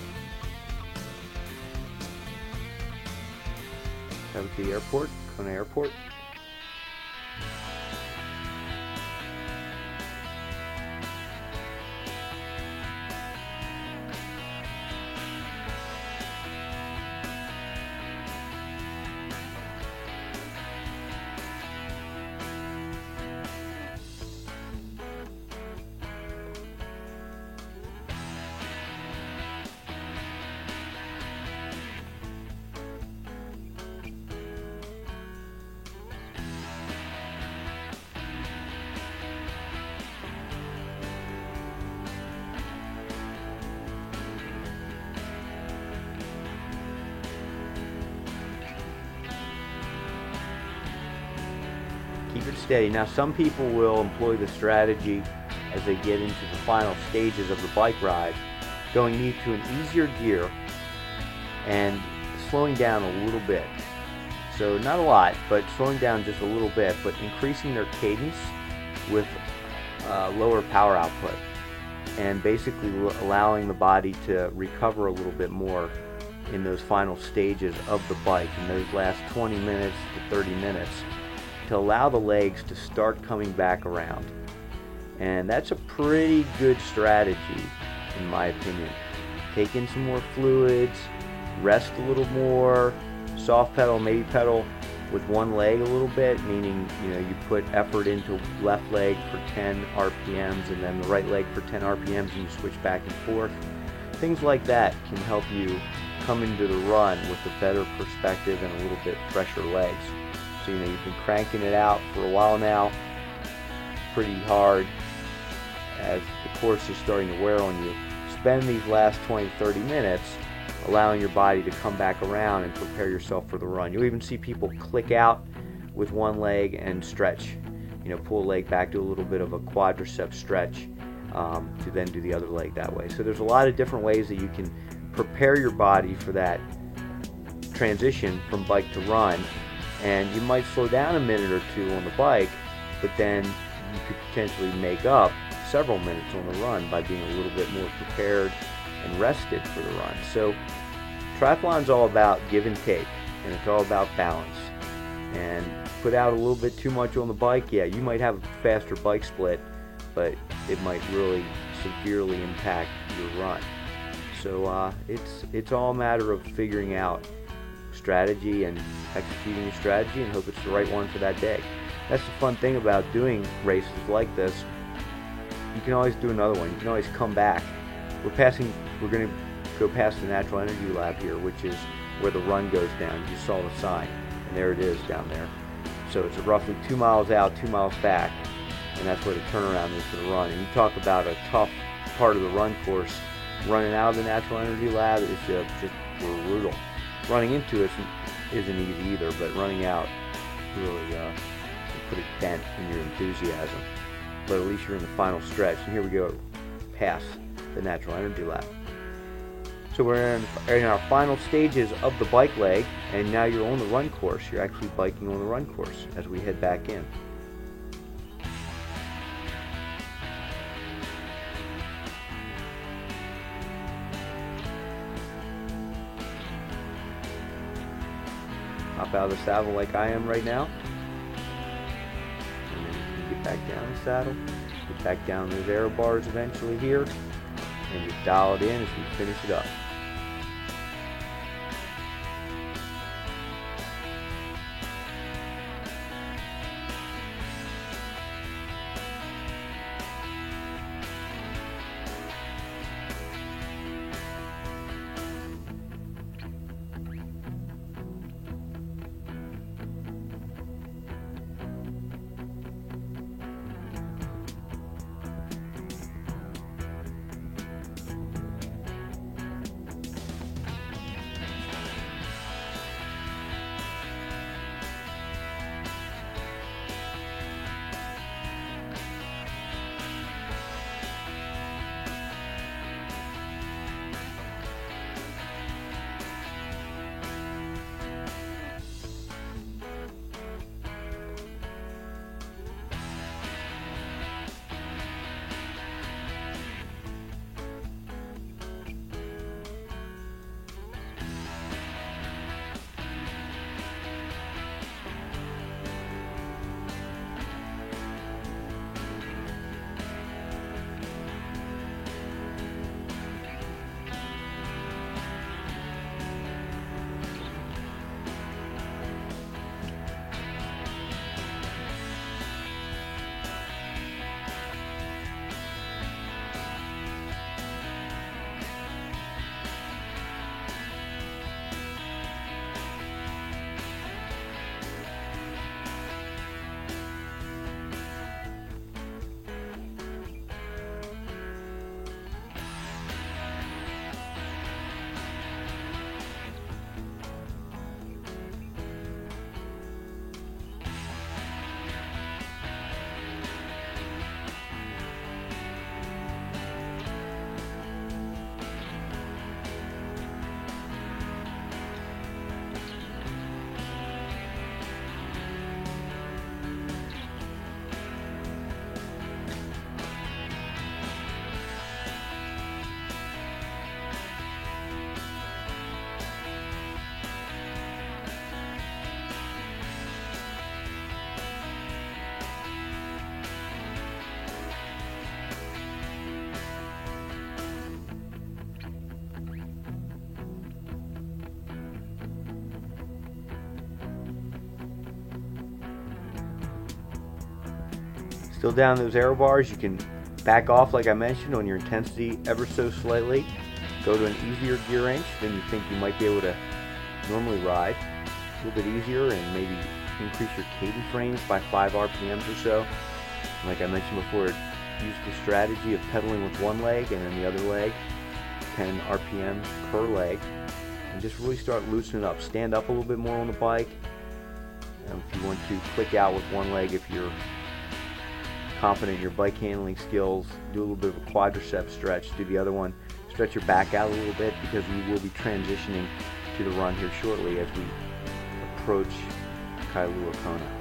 Out at the airport, Kona Airport. Keep it steady. Now, some people will employ the strategy as they get into the final stages of the bike ride, going into an easier gear and slowing down a little bit. So not a lot, but slowing down just a little bit, but increasing their cadence with lower power output, and basically allowing the body to recover a little bit more in those final stages of the bike, in those last 20 minutes to 30 minutes, to allow the legs to start coming back around. And that's a pretty good strategy, in my opinion. Take in some more fluids, rest a little more, soft pedal, maybe pedal with one leg a little bit, meaning, you know, you put effort into left leg for 10 RPMs and then the right leg for 10 RPMs, and you switch back and forth. Things like that can help you come into the run with a better perspective and a little bit fresher legs. So, you know, you've been cranking it out for a while now, pretty hard, as the course is starting to wear on you. Spend these last 20-30 minutes allowing your body to come back around and prepare yourself for the run. You'll even see people click out with one leg and stretch. You know, pull a leg back, do a little bit of a quadricep stretch to then do the other leg that way. So there's a lot of different ways that you can prepare your body for that transition from bike to run. And you might slow down a minute or two on the bike, but then you could potentially make up several minutes on the run by being a little bit more prepared and rested for the run. So triathlon's all about give and take, and it's all about balance. And put out a little bit too much on the bike, yeah, you might have a faster bike split, but it might really severely impact your run. So it's all a matter of figuring out strategy and executing your strategy and hope it's the right one for that day. That's the fun thing about doing races like this. You can always do another one. You can always come back. We're going to go past the Natural Energy Lab here, which is where the run goes down. You saw the sign, and there it is down there. So it's roughly 2 miles out, 2 miles back, and that's where the turnaround is for the run. And you talk about a tough part of the run course. Running out of the Natural Energy Lab is just brutal. Running into it isn't easy either, but running out really put a dent in your enthusiasm. But at least you're in the final stretch. And here we go past the Natural Energy Lab. So we're in our final stages of the bike leg, and now you're on the run course. You're actually biking on the run course as we head back in. Hop out of the saddle like I am right now. And then you get back down the saddle. Get back down those aero bars eventually here. And just dial it in as we finish it up. Still down those aero bars, you can back off like I mentioned on your intensity ever so slightly. Go to an easier gear range than you think you might be able to normally ride. A little bit easier, and maybe increase your cadence range by 5 RPMs or so. And like I mentioned before, use the strategy of pedaling with one leg and then the other leg, 10 RPMs per leg, and just really start loosening up. Stand up a little bit more on the bike. If you want to click out with one leg, if you're confident in your bike handling skills, do a little bit of a quadricep stretch. Do the other one, stretch your back out a little bit, because we will be transitioning to the run here shortly as we approach Kailua Kona.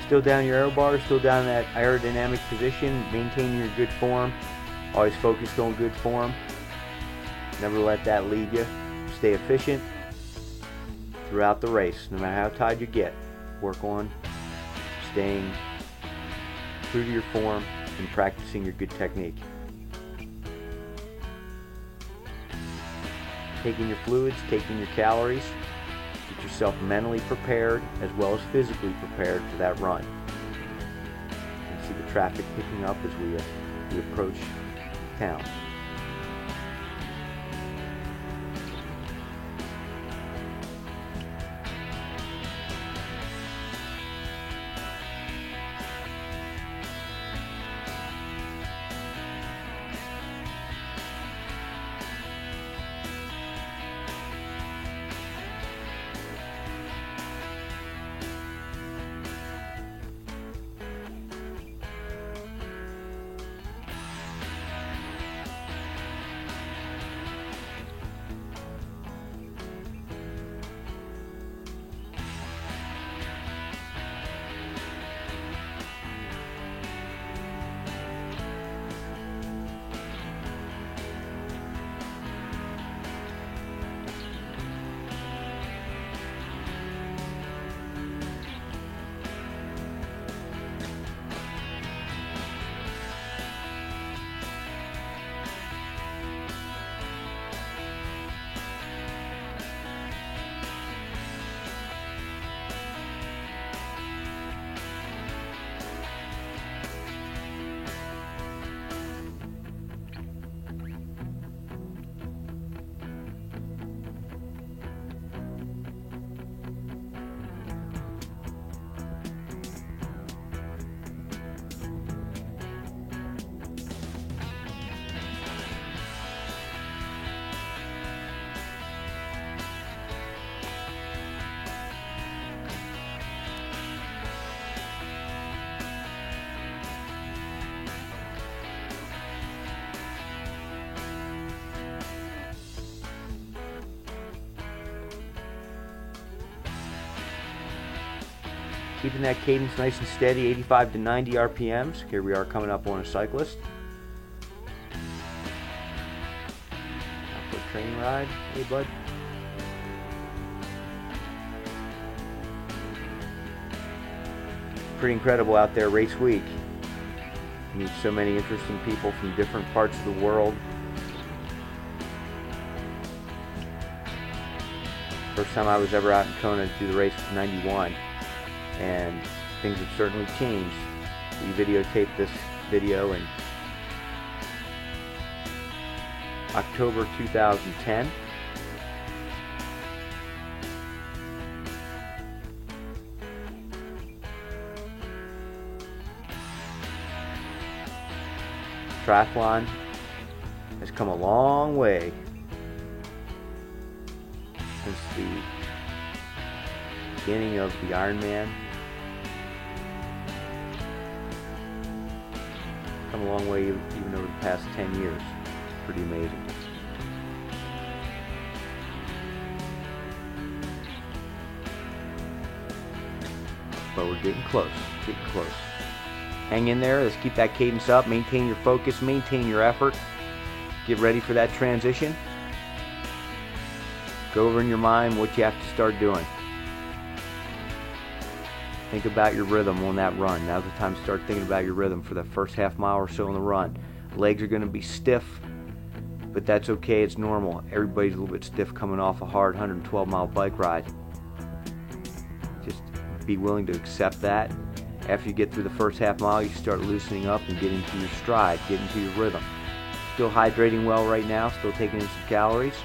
Still down your aero bar, still down in that aerodynamic position, maintaining your good form. Always focused on good form. Never let that lead you. Stay efficient throughout the race, no matter how tired you get. Work on staying true to your form and practicing your good technique. Taking your fluids, taking your calories. Get yourself mentally prepared as well as physically prepared for that run. You can see the traffic picking up as we approach town. Keeping that cadence nice and steady, 85 to 90 RPMs. Here we are coming up on a cyclist. Output training ride. Hey, bud. Pretty incredible out there race week. You meet so many interesting people from different parts of the world. First time I was ever out in Kona to do the race was '91. And things have certainly changed. We videotaped this video in October 2010. Triathlon has come a long way since the beginning of the Ironman. Come a long way even over the past 10 years. Pretty amazing. But we're getting close, getting close. Hang in there, let's keep that cadence up, maintain your focus, maintain your effort. Get ready for that transition. Go over in your mind what you have to start doing. Think about your rhythm on that run. Now's the time to start thinking about your rhythm for the first half mile or so on the run. Legs are going to be stiff, but that's okay, it's normal. Everybody's a little bit stiff coming off a hard 112-mile bike ride. Just be willing to accept that. After you get through the first half mile, you start loosening up and get into your stride, get into your rhythm. Still hydrating well right now, still taking in some calories.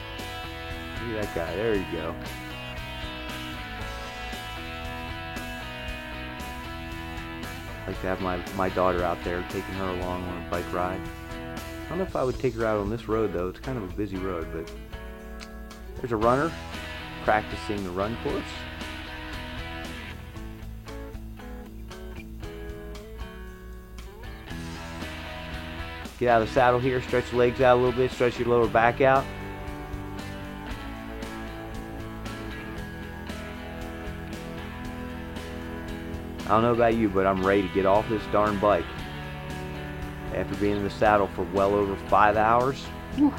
Look at that guy, there you go. I like to have my daughter out there, taking her along on a bike ride. I don't know if I would take her out on this road though, it's kind of a busy road, but there's a runner practicing the run course. Get out of the saddle here, stretch the legs out a little bit, stretch your lower back out. don't know about you, but I'm ready to get off this darn bike. After being in the saddle for well over 5 hours. Whew.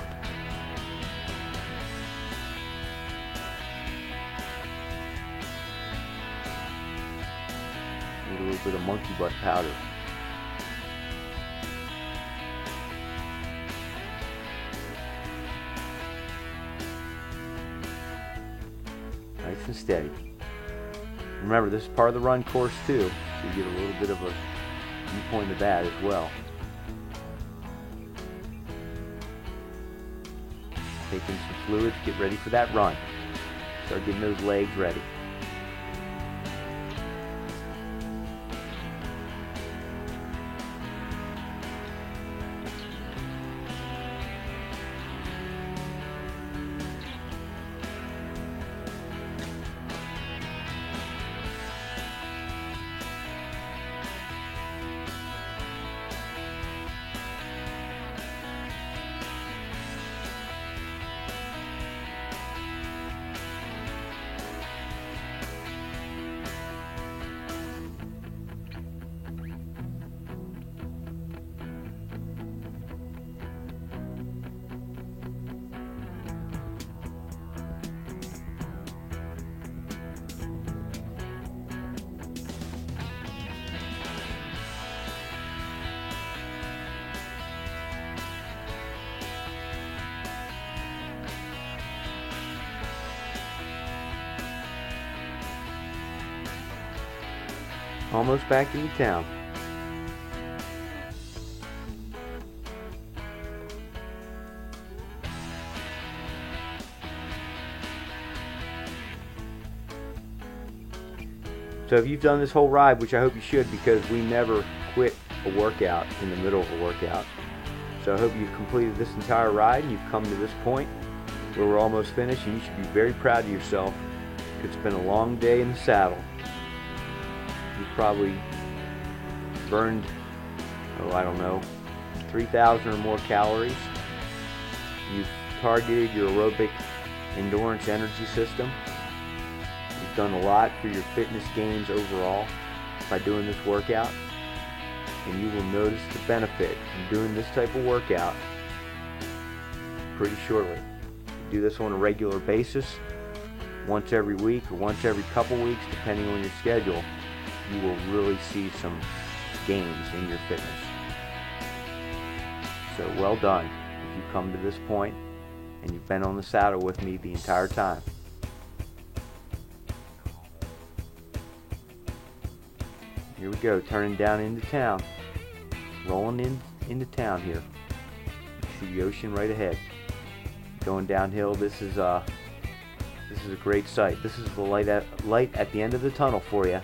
Need a little bit of monkey butt powder. Nice and steady. Remember, this is part of the run course too, so you get a little bit of a viewpoint of that as well. Take in some fluids, get ready for that run. Start getting those legs ready. Almost back into town. So if you've done this whole ride, which I hope you should, because we never quit a workout in the middle of a workout. So I hope you've completed this entire ride and you've come to this point where we're almost finished, and you should be very proud of yourself. It's been a long day in the saddle. You've probably burned, I don't know, 3,000 or more calories. You've targeted your aerobic endurance energy system. You've done a lot for your fitness gains overall by doing this workout, and you will notice the benefit in doing this type of workout pretty shortly. You do this on a regular basis, once every week or once every couple weeks, depending on your schedule, you will really see some gains in your fitness. So well done if you've come to this point and you've been on the saddle with me the entire time. Here we go, turning down into town. Rolling into town here. You see the ocean right ahead. Going downhill, this is a great sight. This is the light at the end of the tunnel for you.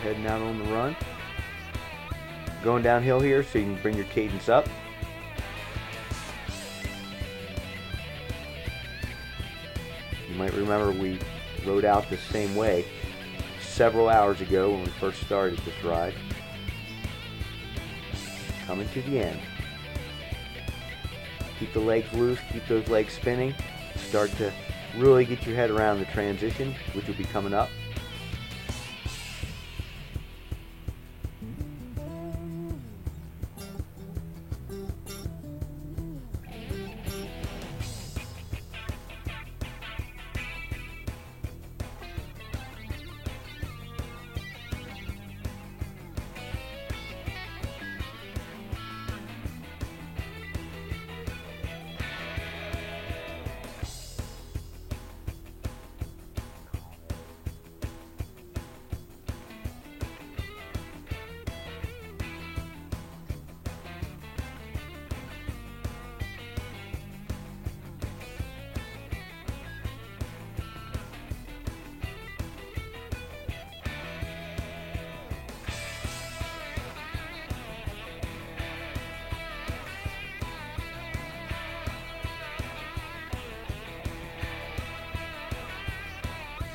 Heading out on the run. Going downhill here so you can bring your cadence up. You might remember we rode out the same way several hours ago when we first started this ride. Coming to the end. Keep the legs loose, keep those legs spinning. Start to really get your head around the transition, which will be coming up.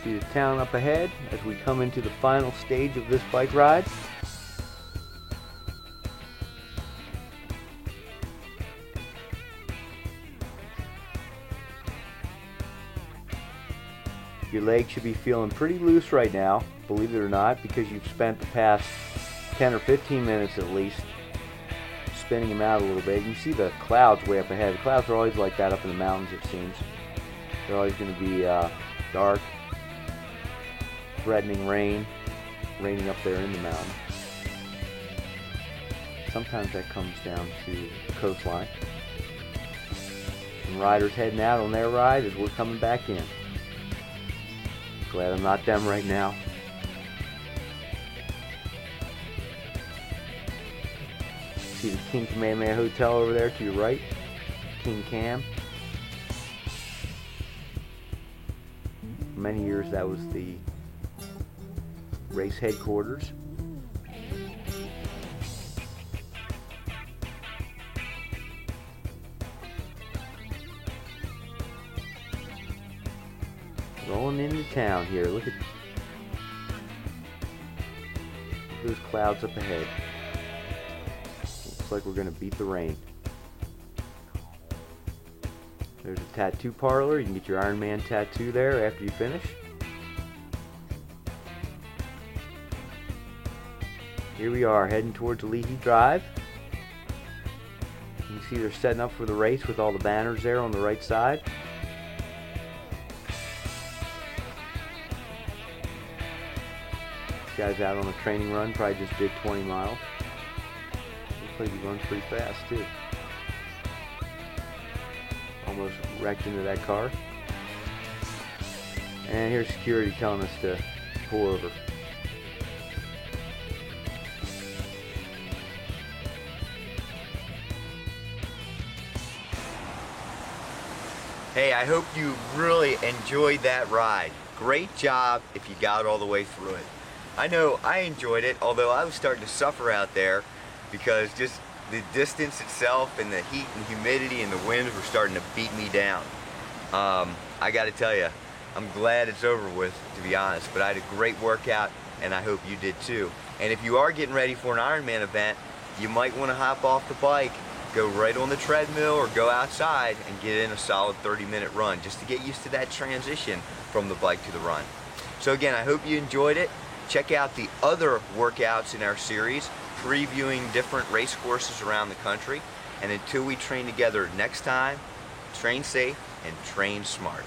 See the town up ahead as we come into the final stage of this bike ride. Your legs should be feeling pretty loose right now, believe it or not, because you've spent the past 10 or 15 minutes at least spinning them out a little bit. You see the clouds way up ahead. The clouds are always like that up in the mountains, it seems. They're always going to be dark, threatening rain, raining up there in the mountain. Sometimes that comes down to the coastline. And riders heading out on their ride as we're coming back in. Glad I'm not them right now. See the King Kamehameha Hotel over there to your right, King Cam. For many years that was the race headquarters. Rolling into town here. Look at those clouds up ahead. Looks like we're going to beat the rain. There's a tattoo parlor. You can get your Iron Man tattoo there after you finish. Here we are heading towards Leahy Drive. You can see they're setting up for the race with all the banners there on the right side. Guy's out on a training run, probably just did 20 miles. Looks like he runs pretty fast too. Almost wrecked into that car. And here's security telling us to pull over. Hey, I hope you really enjoyed that ride. Great job if you got all the way through it. I know I enjoyed it, although I was starting to suffer out there because just the distance itself and the heat and humidity and the winds were starting to beat me down. I got to tell you, I'm glad it's over with, to be honest, but I had a great workout and I hope you did too. And if you are getting ready for an Ironman event, you might want to hop off the bike, go right on the treadmill or go outside and get in a solid 30-minute run just to get used to that transition from the bike to the run. So again, I hope you enjoyed it. Check out the other workouts in our series, previewing different race courses around the country. And until we train together next time, train safe and train smart.